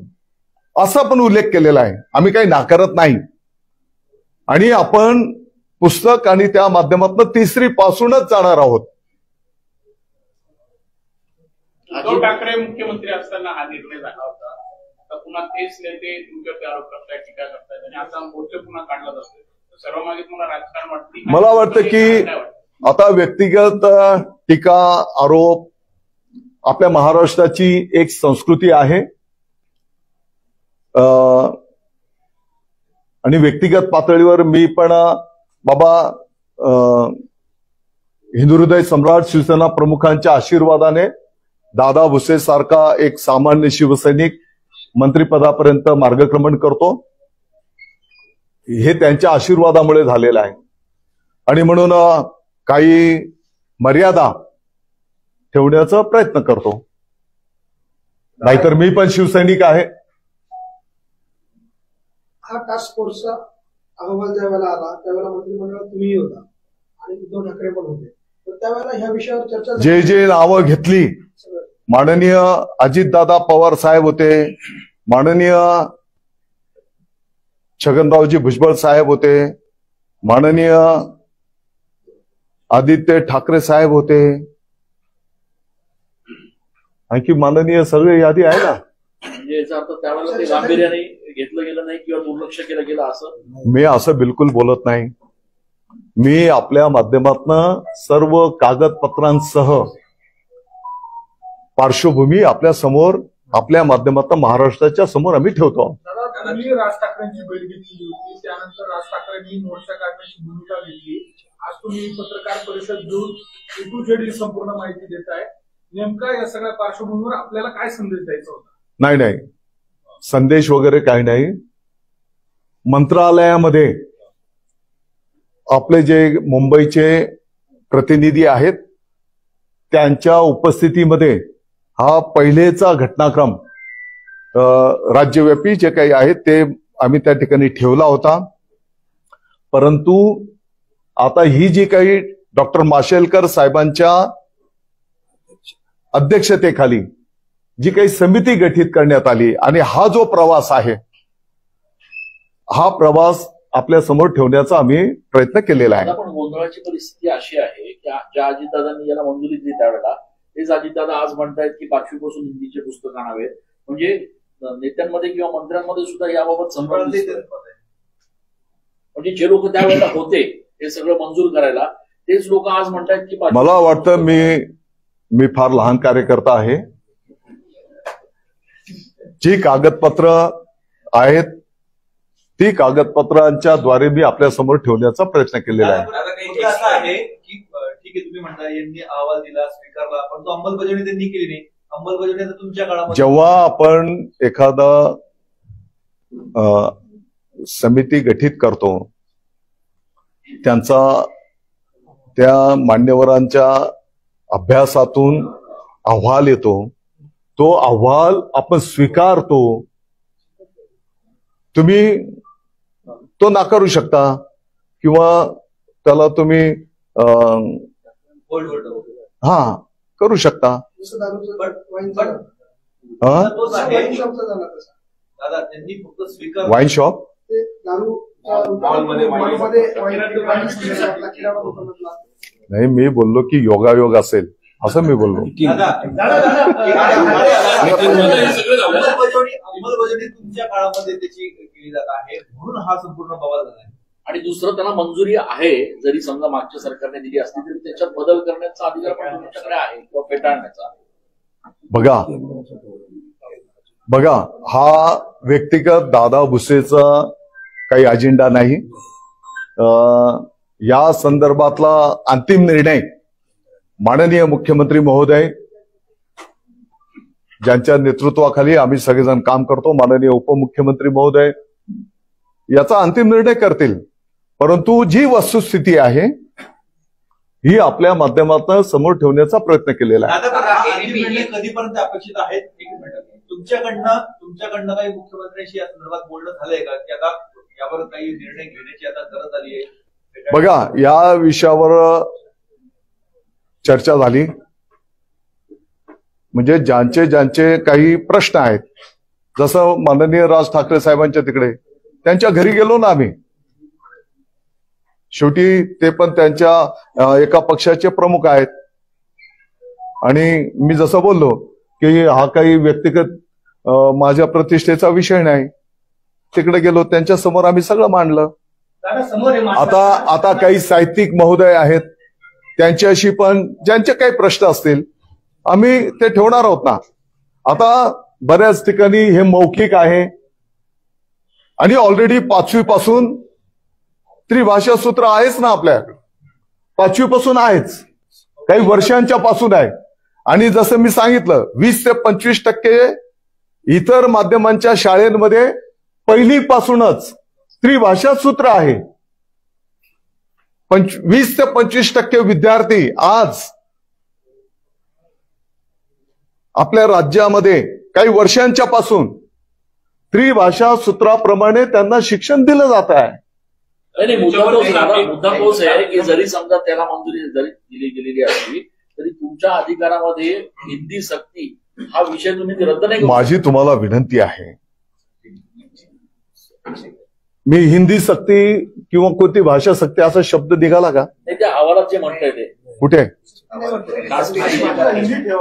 असा पण उल्लेख केलेला आहे. आम्ही काही नाकारत नाही आणि आपण पुस्तक आणि त्या माध्यमातून तिसरी पासूनच जाणार आहोत. उद्धव ठाकरे मुख्यमंत्री असताना हा निर्णय झाला होता, आता पुन्हा तेच नेते तुमच्यावरती आरोप करतायत, टीका करतायत आणि आता मोर्चे पुन्हा काढला जातोय. सर्वमागे तुम्हाला राजकारण वाटतं? मला वाटतं की आता व्यक्तिगत टीका आरोप आपल्या महाराष्ट्राची एक संस्कृती आहे आणि व्यक्तिगत पातळीवर मी पण बाबा हिंदू हृदय सम्राट शिवसेना प्रमुखांच्या आशीर्वादाने दादा भुसे सारखा एक सामान्य शिवसैनिक मंत्रिपदापर्यंत मार्गक्रमण करतो. हे त्यांच्या आशीर्वादामुळे झालेलं आहे आणि म्हणून काही मर्यादा ठेवण्याचा प्रयत्न करतो. नाहीतर मी पण शिवसैनिक आहे. हा टास्क फोर्सचा अहवाल ज्यावेळेला आला त्यावेळेला मंत्रिमंडळात तुम्ही होता आणि उद्धव ठाकरे पण होते, तर त्यावेळेला ह्या विषयावर चर्चा जे नावं घेतली, माननीय अजितदादा पवार साहेब होते, माननीय छगनरावजी भुजबळ साहेब होते, माननीय आदित्य ठाकरे साहेब होते, आणखी माननीय सगळे यादी आहे ना. म्हणजे याचा अर्थ त्यावेळेला ते गांभीर्याने घेतलं गेलं नाही किंवा दुर्लक्ष केलं गेलं असं? मी असं बिलकुल बोलत नाही. मी आपल्या माध्यमातून सर्व कागदपत्रांसह पार्श्वभूमी आपल्या समोर आपल्या माध्यमातून महाराष्ट्राच्या समोर आम्ही ठेवतो. तुम्ही राज ठाकरेंची भेट घेतली होती, त्यानंतर राज ठाकरेंनी मोर्चा काढण्याची भूमिका घेतली. आज तुम्ही पत्रकार परिषद घेऊन A to Z ही संपूर्ण माहिती देताय. नेमका या सगळ्या पार्श्वभूमीवर आपल्याला काय संदेश द्यायचा होता? नाही, संदेश वगैरे काही नाही. मंत्रालयामध्ये आपले जे मुंबईचे प्रतिनिधी आहेत त्यांच्या उपस्थितीमध्ये हा पहिलेचा घटनाक्रम राज्यव्यापी जे काही आहेत ते आम्ही त्या ठिकाणी ठेवला होता. परंतु आता ही जी काही डॉक्टर माशेलकर साहेबांच्या अध्यक्षतेखाली जी काही समिती गठीत करण्यात आली आणि हा जो प्रवास आहे, हा प्रवास आपल्या समोर ठेवण्याचा आम्ही प्रयत्न केलेला आहे. पण गोंधळाची परिस्थिती अशी आहे की ज्या अजितदादांनी याला मंजुरी दिली त्यावेळेला तेच अजितदादा आज म्हणतायत की 5वी पासून हिंदीचे पुस्तक आणावेत. म्हणजे नेत्यांमध्ये किंवा मंत्र्यांमध्ये सुद्धा याबाबत संभ्रम दिसतोय. म्हणजे जे लोक त्यावेळेला होते हे सगळं मंजूर करायला, तेच लोक आज म्हणतायत की मला वाटतं मी फार लहान कार्यकर्ता आहे. जी कागदपत्र आहेत ती कागदपत्रांच्या द्वारे मी आपल्या समोर ठेवण्याचा प्रयत्न केलेला आहे. असं आहे की ठीक आहे, तुम्ही म्हणता यांनी अहवाल दिला, स्वीकारला, पण तो अंमलबजावणी त्यांनी केली नाही. अंमलबजावणी आता तुमच्या काळामध्ये जेव्हा आपण एखादा समिती गठीत करतो, त्या मान्यवरांच्या अभ्यासातून अहवाल येतो, तो अहवाल आपण स्वीकारतो. तुम्ही तो नाकारू शकता किंवा त्याला तुम्ही करू शकता. दादा त्यांनी फक्त स्वीकार वाईन शॉप नाही, मी बोललो की योगायोग असेल असं मी बोललो. अंमलबजावणी तुमच्या काळामध्ये त्याची केली जात आहे म्हणून हा संपूर्ण बवाल झाला आहे. आणि दुसरं त्यांना मंजुरी आहे, जरी समजा मागच्या सरकारने दिली असली तरी त्याच्यात बदल करण्याचा अधिकार पण तुमच्याकडे आहे किंवा फेटाळण्याचा. बघा हा व्यक्तिगत दादा भुसेचा काही अजेंडा नाही. या संदर्भातला अंतिम निर्णय माननीय मुख्यमंत्री महोदय ज्यांच्या नेतृत्वाखाली आम्ही सगळेजण काम करतो, माननीय उपमुख्यमंत्री महोदय याचा अंतिम निर्णय करतील. परंतु जी वस्तुस्थिती आहे ही आपल्या माध्यमातून समोर ठेवण्याचा प्रयत्न केलेला आहे. कधीपर्यंत अपेक्षित आहेत? तुमच्याकडनं काही मुख्यमंत्र्यांशी या संदर्भात बोलणं झालंय का की आता यावर काही निर्णय घेण्याची आता गरज आली आहे? बघा, या विषयावर चर्चा झाली. म्हणजे ज्यांचे काही प्रश्न आहेत, जसं माननीय राज ठाकरे साहेबांच्या तिकडे त्यांच्या घरी गेलो ना आम्ही. शेवटी ते पण त्यांच्या एका पक्षाचे प्रमुख आहेत आणि मी जसं बोललो की हा काही व्यक्तिगत माझ्या प्रतिष्ठेचा विषय नाही. तिकडे गेलो, त्यांच्या समोर आम्ही सगळं मांडलं. आता काही साहित्यिक महोदय आहेत, त्यांच्याशी पण ज्यांचे काही प्रश्न असतील आम्ही ते ठेवणार आहोत ना. आता बऱ्याच ठिकाणी हे मौखिक आहे आणि ऑलरेडी 5वी पासून त्रिभाषा सूत्र आहेच ना आपल्याकडे. 5वी पासून आहेच, काही वर्षांच्या पासून आहे. आणि जसं मी सांगितलं 20 ते 25% इतर माध्यमांच्या शाळेमध्ये पहिलीपासूनच त्रिभाषा सूत्र आहे. 20 ते 25% विद्यार्थी आज आपल्या राज्यामध्ये काही वर्षांच्या पासून त्रिभाषा सूत्राप्रमाणे त्यांना शिक्षण दिलं जात आहे. मुद्दा तोच आहे की जरी समजा त्याला मंजुरी जरी दिली गेलेली असली तरी तुमच्या अधिकारामध्ये हिंदी सक्ती हा विषय तुम्ही रद्द नाही. माझी तुम्हाला विनंती आहे, मी हिंदी सक्ती किंवा कोणती भाषा सक्ती असा शब्द निघाला का? त्या अहवालात जे म्हणताय ते कुठे?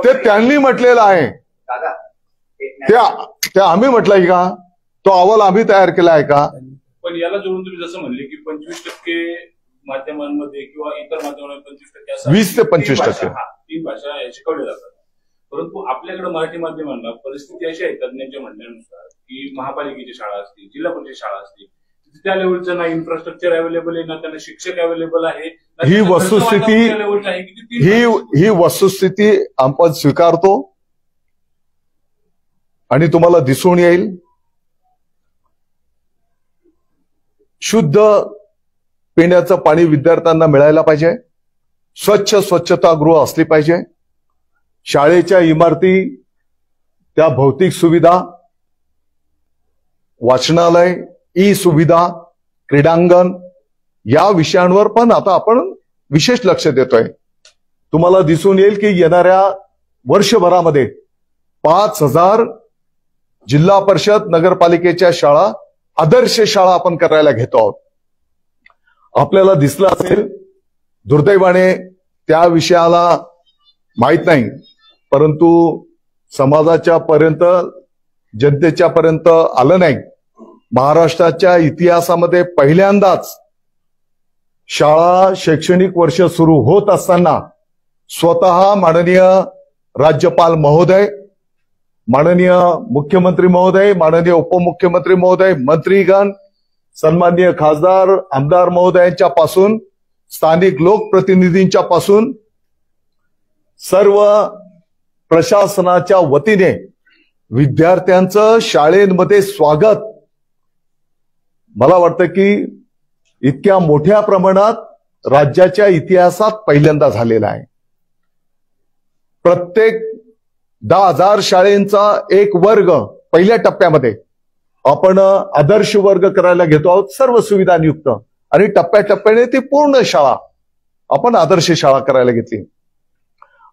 ते त्यांनी म्हटलेलं आहे. त्या आम्ही म्हटलंय का? तो अहवाल आम्ही तयार केला आहे का? पण याला जोडून तुम्ही जसं म्हणले की 25% माध्यमांमध्ये किंवा इतर माध्यमांमध्ये 25% 20 ते 25% 3 भाषा शिकवल्या जातात. परंतु आपल्याकडे मराठी माध्यमांना परिस्थिती अशी आहे तज्ञांच्या म्हणण्यानुसार की महापालिकेची शाळा असतील, जिल्हा परिषद शाळा असतील, त्या लेवलचं ना इन्फ्रास्ट्रक्चर अवेलेबल आहे, ना त्यांना शिक्षक अवेलेबल आहे. ही वस्तुस्थिती आपण स्वीकारतो आणि तुम्हाला दिसून येईल. शुद्ध पिण्याचं पाणी विद्यार्थ्यांना मिळायला पाहिजे. स्वच्छतागृह असली पाहिजे. शाळेच्या इमारती, त्या भौतिक सुविधा, वाचनालय, ई सुविधा, क्रीडांगण या विषयांवर पण आता आपण विशेष लक्ष देतोय. तुम्हाला दिसून येईल की येणाऱ्या वर्षभरामध्ये 5,000 जिल्हा परिषद नगरपालिकेच्या शाळा आदर्श शाळा आपण करायला घेतो आहोत. आपल्याला दिसलं असेल, दुर्दैवाने त्या विषयाला माहीत नाही, परंतु समाजाच्या पर्यंत, जनतेच्या पर्यंत आलं नाही. महाराष्ट्राच्या इतिहासामध्ये पहिल्यांदाच शाळा शैक्षणिक वर्ष सुरू होत असताना स्वतः माननीय राज्यपाल महोदय, माननीय मुख्यमंत्री महोदय, माननीय उपमुख्यमंत्री महोदय, मंत्रीगण, सन्माननीय खासदार, आमदार महोदयांच्या पासून, स्थानिक लोकप्रतिनिधींच्या पासून सर्व प्रशासनाच्या वतीने विद्यार्थ्यांचं शाळेमध्ये स्वागत, मला वाटतं की इतक्या मोठ्या प्रमाणात राज्याच्या इतिहासात पहिल्यांदा झालेला आहे. प्रत्येक 10,000 शाळेंचा एक वर्ग पहिल्या टप्प्यामध्ये आपण आदर्श वर्ग करायला घेतो आहोत, सर्व सुविधांयुक्त, आणि टप्प्याटप्प्याने ती पूर्ण शाळा आपण आदर्श शाळा करायला घेतली.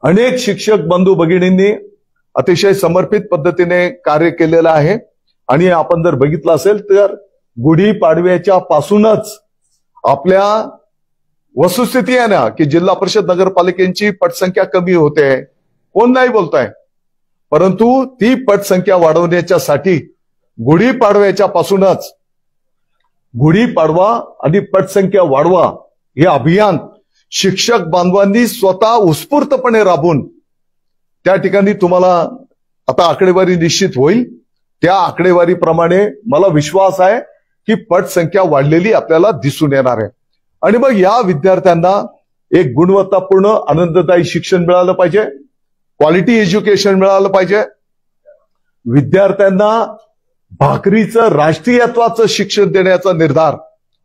अनेक शिक्षक बंधू भगिनींनी अतिशय समर्पित पद्धतीने कार्य केलेलं आहे. आणि आपण जर बघितलं असेल तर गुढीपाडव्याच्या पासूनच आपल्या वस्तुस्थिती आहे ना की जिल्हा परिषद नगरपालिकेची पटसंख्या कमी होते, कोण नाही बोलताय, परंतु ती पटसंख्या वाढवण्याच्यासाठी गुढीपाडव्याच्या पासूनच गुढीपाडवा आणि पटसंख्या वाढवा हे अभियान शिक्षक बांधवांनी स्वतः उत्स्फूर्तपणे राबवून त्या ठिकाणी तुम्हाला आता आकडेवारी निश्चित होईल. त्या आकडेवारीप्रमाणे मला विश्वास आहे की पटसंख्या वाढलेली आपल्याला दिसून येणार आहे. आणि मग या विद्यार्थ्यांना एक गुणवत्तापूर्ण आनंददायी शिक्षण मिळालं पाहिजे, क्वालिटी एज्युकेशन मिळालं पाहिजे. विद्यार्थ्यांना भाकरीचं राष्ट्रीयत्वाचं शिक्षण देण्याचा निर्धार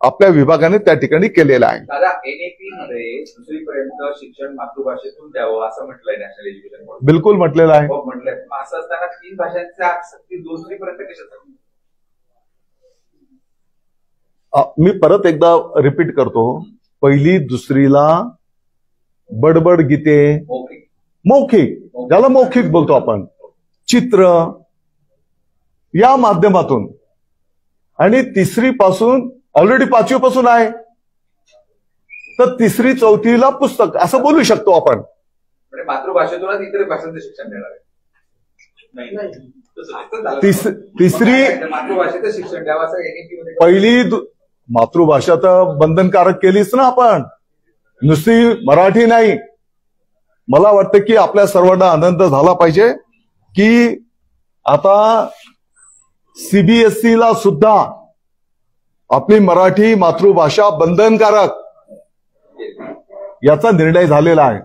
आपल्या विभागाने त्या ठिकाणी केलेला आहे. दादा, एनएपी मध्ये दुसरीपर्यंत शिक्षण मातृभाषेतून द्यावं असं म्हटलंय नॅशनल एज्युकेशन बोर्ड. बिलकुल म्हटलेलं आहे. म्हटलंय. असं असताना 3 भाषांच्या आसक्ती दुसरीपर्यंत कशासाठी? मी परत एकदा रिपीट करतो, पहिली दुसरीला बडबड गीते, मौखिक, ज्याला मौखिक बोलतो आपण, चित्र या माध्यमातून, आणि तिसरी पासून ऑलरेडी 5वी पासून आहे तर 3री 4थीला पुस्तक असं बोलू शकतो आपण. म्हणजे मातृभाषेतूनच इतर भाषांचं शिक्षण देणार आहे. तिसरी मातृभाषेचं शिक्षण द्यावं असं एनएपी मध्ये. पहिली मातृभाषा तर बंधनकारक केलीच ना आपण, नुसती मराठी नाही. मला वाटतं की आपल्या सर्वांना आनंद झाला पाहिजे की आता सीबीएसईला सुद्धा आपली मराठी मातृभाषा बंधनकारक याचा निर्णय झालेला आहे.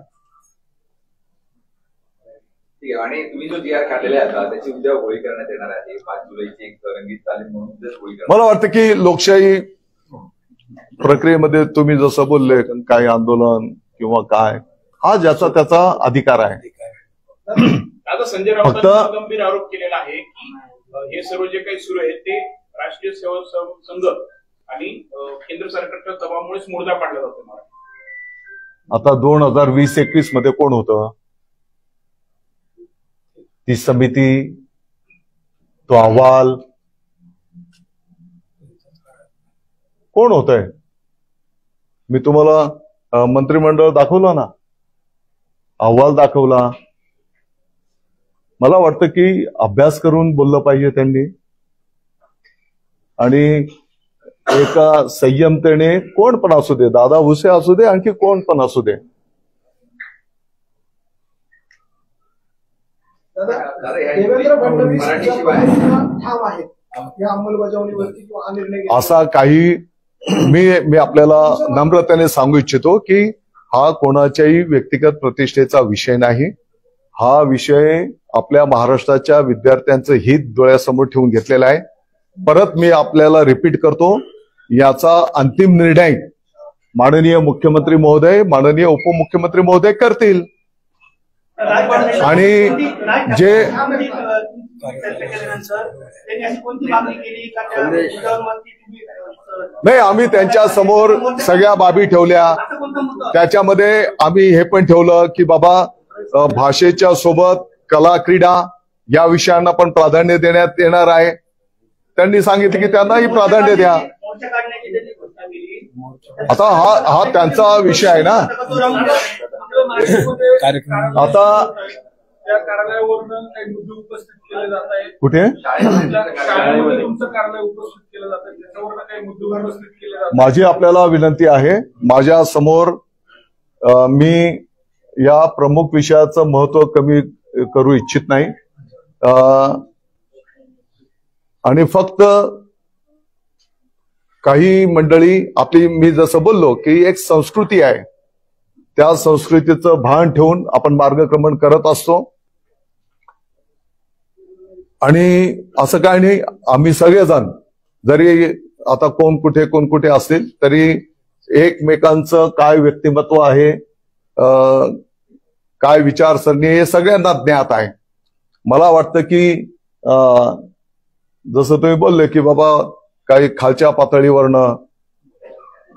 ठीक आहे. आणि तुम्ही जो जी आर काढलेला आहे त्याची उद्या होळी करण्यात येणार आहे. 5 जुलैची एक रंगीत तालीम म्हणून होळी. मला वाटतं की लोकशाही प्रक्रियेमध्ये तुम्ही जसं बोलले काय आंदोलन किंवा काय, हा ज्याचा त्याचा अधिकार आहे. आता संजय राऊतांनी गंभीर आरोप केलेला आहे की हे सर्व जे काही सुरू आहे ते राष्ट्रीय सेवा संघ आणि केंद्र सरकारच्या दबावामुळेच मुर्दा पाडला जातो. आता 2020-21 मध्ये कोण होतं? ती समिती, तो अहवाल कोण होतंय? मी तुम्हाला मंत्रिमंडळ दाखवलं ना, अहवाल दाखवला. मला वाटतं की अभ्यास करून बोललं पाहिजे त्यांनी, आणि एका संयमतेने कोण पण असू दे, दादा भुसे असू दे, आणखी कोण पण असू दे. देवेंद्र फडणवीस ठाम आहेत या अंमलबजावणीवरती किंवा हा निर्णय असा काही मी आपल्याला नम्रतेने सांगू इच्छितो की हा कोणाच्याही व्यक्तिगत प्रतिष्ठेचा विषय नाही. हा विषय आपल्या महाराष्ट्राच्या विद्यार्थ्यांचं हित डोळ्यासमोर ठेवून घेतलेला आहे. परत मी आपल्याला रिपीट करतो, याचा अंतिम निर्णय माननीय मुख्यमंत्री महोदय, माननीय उपमुख्यमंत्री महोदय करतील. आणि जे चर्चा केल्यानंतर त्यांनी अशी कोणती मागणी केली का त्या मुद्द्यावरती तुम्ही नाही, आम्ही त्यांच्या समोर सगळ्या बाबी ठेवल्या. आता कोणता मुद्दा त्याच्यामध्ये आम्ही हे पण ठेवलं की बाबा भाषेच्या सोबत कला क्रीडा या विषयांना पण प्राधान्य देण्यात येणार आहे. त्यांनी सांगितलं की त्यांनाही प्राधान्य द्या. मोर्चा काढण्याची त्यांनी घोषणा केली. आता हा त्यांचा विषय आहे ना. आता त्या कार्यालयावरून काही मुद्दे उपस्थित केले जात आहेत. कुठे शाळेमध्ये तुमचं कार्यालय उपस्थित केलं जातं, त्याच्यावर काही मुद्दे उपस्थित केले जातात. माझी आपल्याला विनंती आहे, माझ्या समोर मी या प्रमुख विषयाचं महत्व कमी करू इच्छित नाही. आणि फक्त काही मंडळी आपली, मी जसं बोललो की एक संस्कृती आहे, त्या संस्कृतीचं भान ठेवून आपण मार्गक्रमण करत असतो. आणि असं काय नाही, आम्ही सगळेजण जरी आता कोण कुठे असतील तरी एकमेकांचं काय व्यक्तिमत्व आहे, काय विचारसरणी हे सगळ्यांना ज्ञात आहे. मला वाटतं की जसं तुम्ही बोलले की बाबा काही खालच्या पातळीवरनं,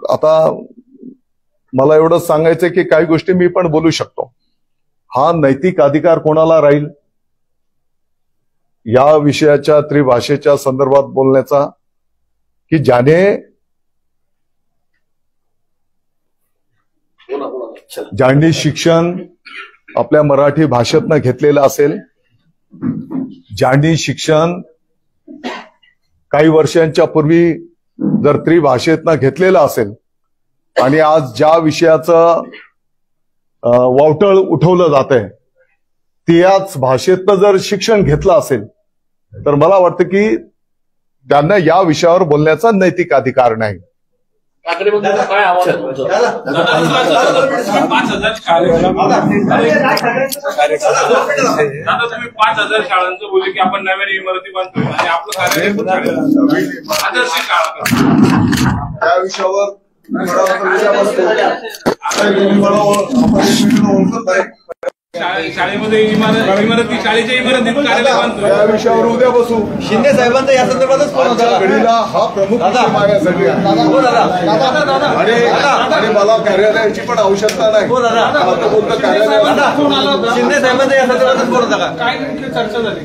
आता मला एवढंच सांगायचं की काही गोष्टी मी पण बोलू शकतो. हा नैतिक अधिकार कोणाला राहील या विषयाच्या त्रिभाषेच्या संदर्भात बोलण्याचा, की ज्यांनी शिक्षण आपल्या मराठी भाषेतनं घेतलेलं असेल, ज्यांनी शिक्षण काही वर्षांच्या पूर्वी जर त्रिभाषेतनं घेतलेलं असेल आणि आज ज्या विषयाचं वावटळ उठवलं जातंय त्याच भाषेतनं जर शिक्षण घेतलं असेल तर मला वाटतं की त्यांना या विषयावर बोलण्याचा नैतिक अधिकार नाही. ठाकरे बंधूंचं काय आव्हान आहे तुमचं? दादा तुम्ही 5,000 शाळांचं बोलले की आपण नव्याने इमारती बांधतो आणि आपलं आदर्श शाळा त्या विषयावर शाळेमध्ये इमारती शाळेच्या इमारतीत कार्यालय बांधतो. त्या विषयावर उद्या बसू. शिंदे साहेबांचा या संदर्भातच फोन होता. घडीला हा प्रमुख विषय माझ्यासाठी आहे. आणि मला कार्यालयाची पण आवश्यकता नाही. आता बोलतो कार्यालय. शिंदे साहेबांचा या संदर्भातच फोन होता का? काय नेमकी चर्चा झाली?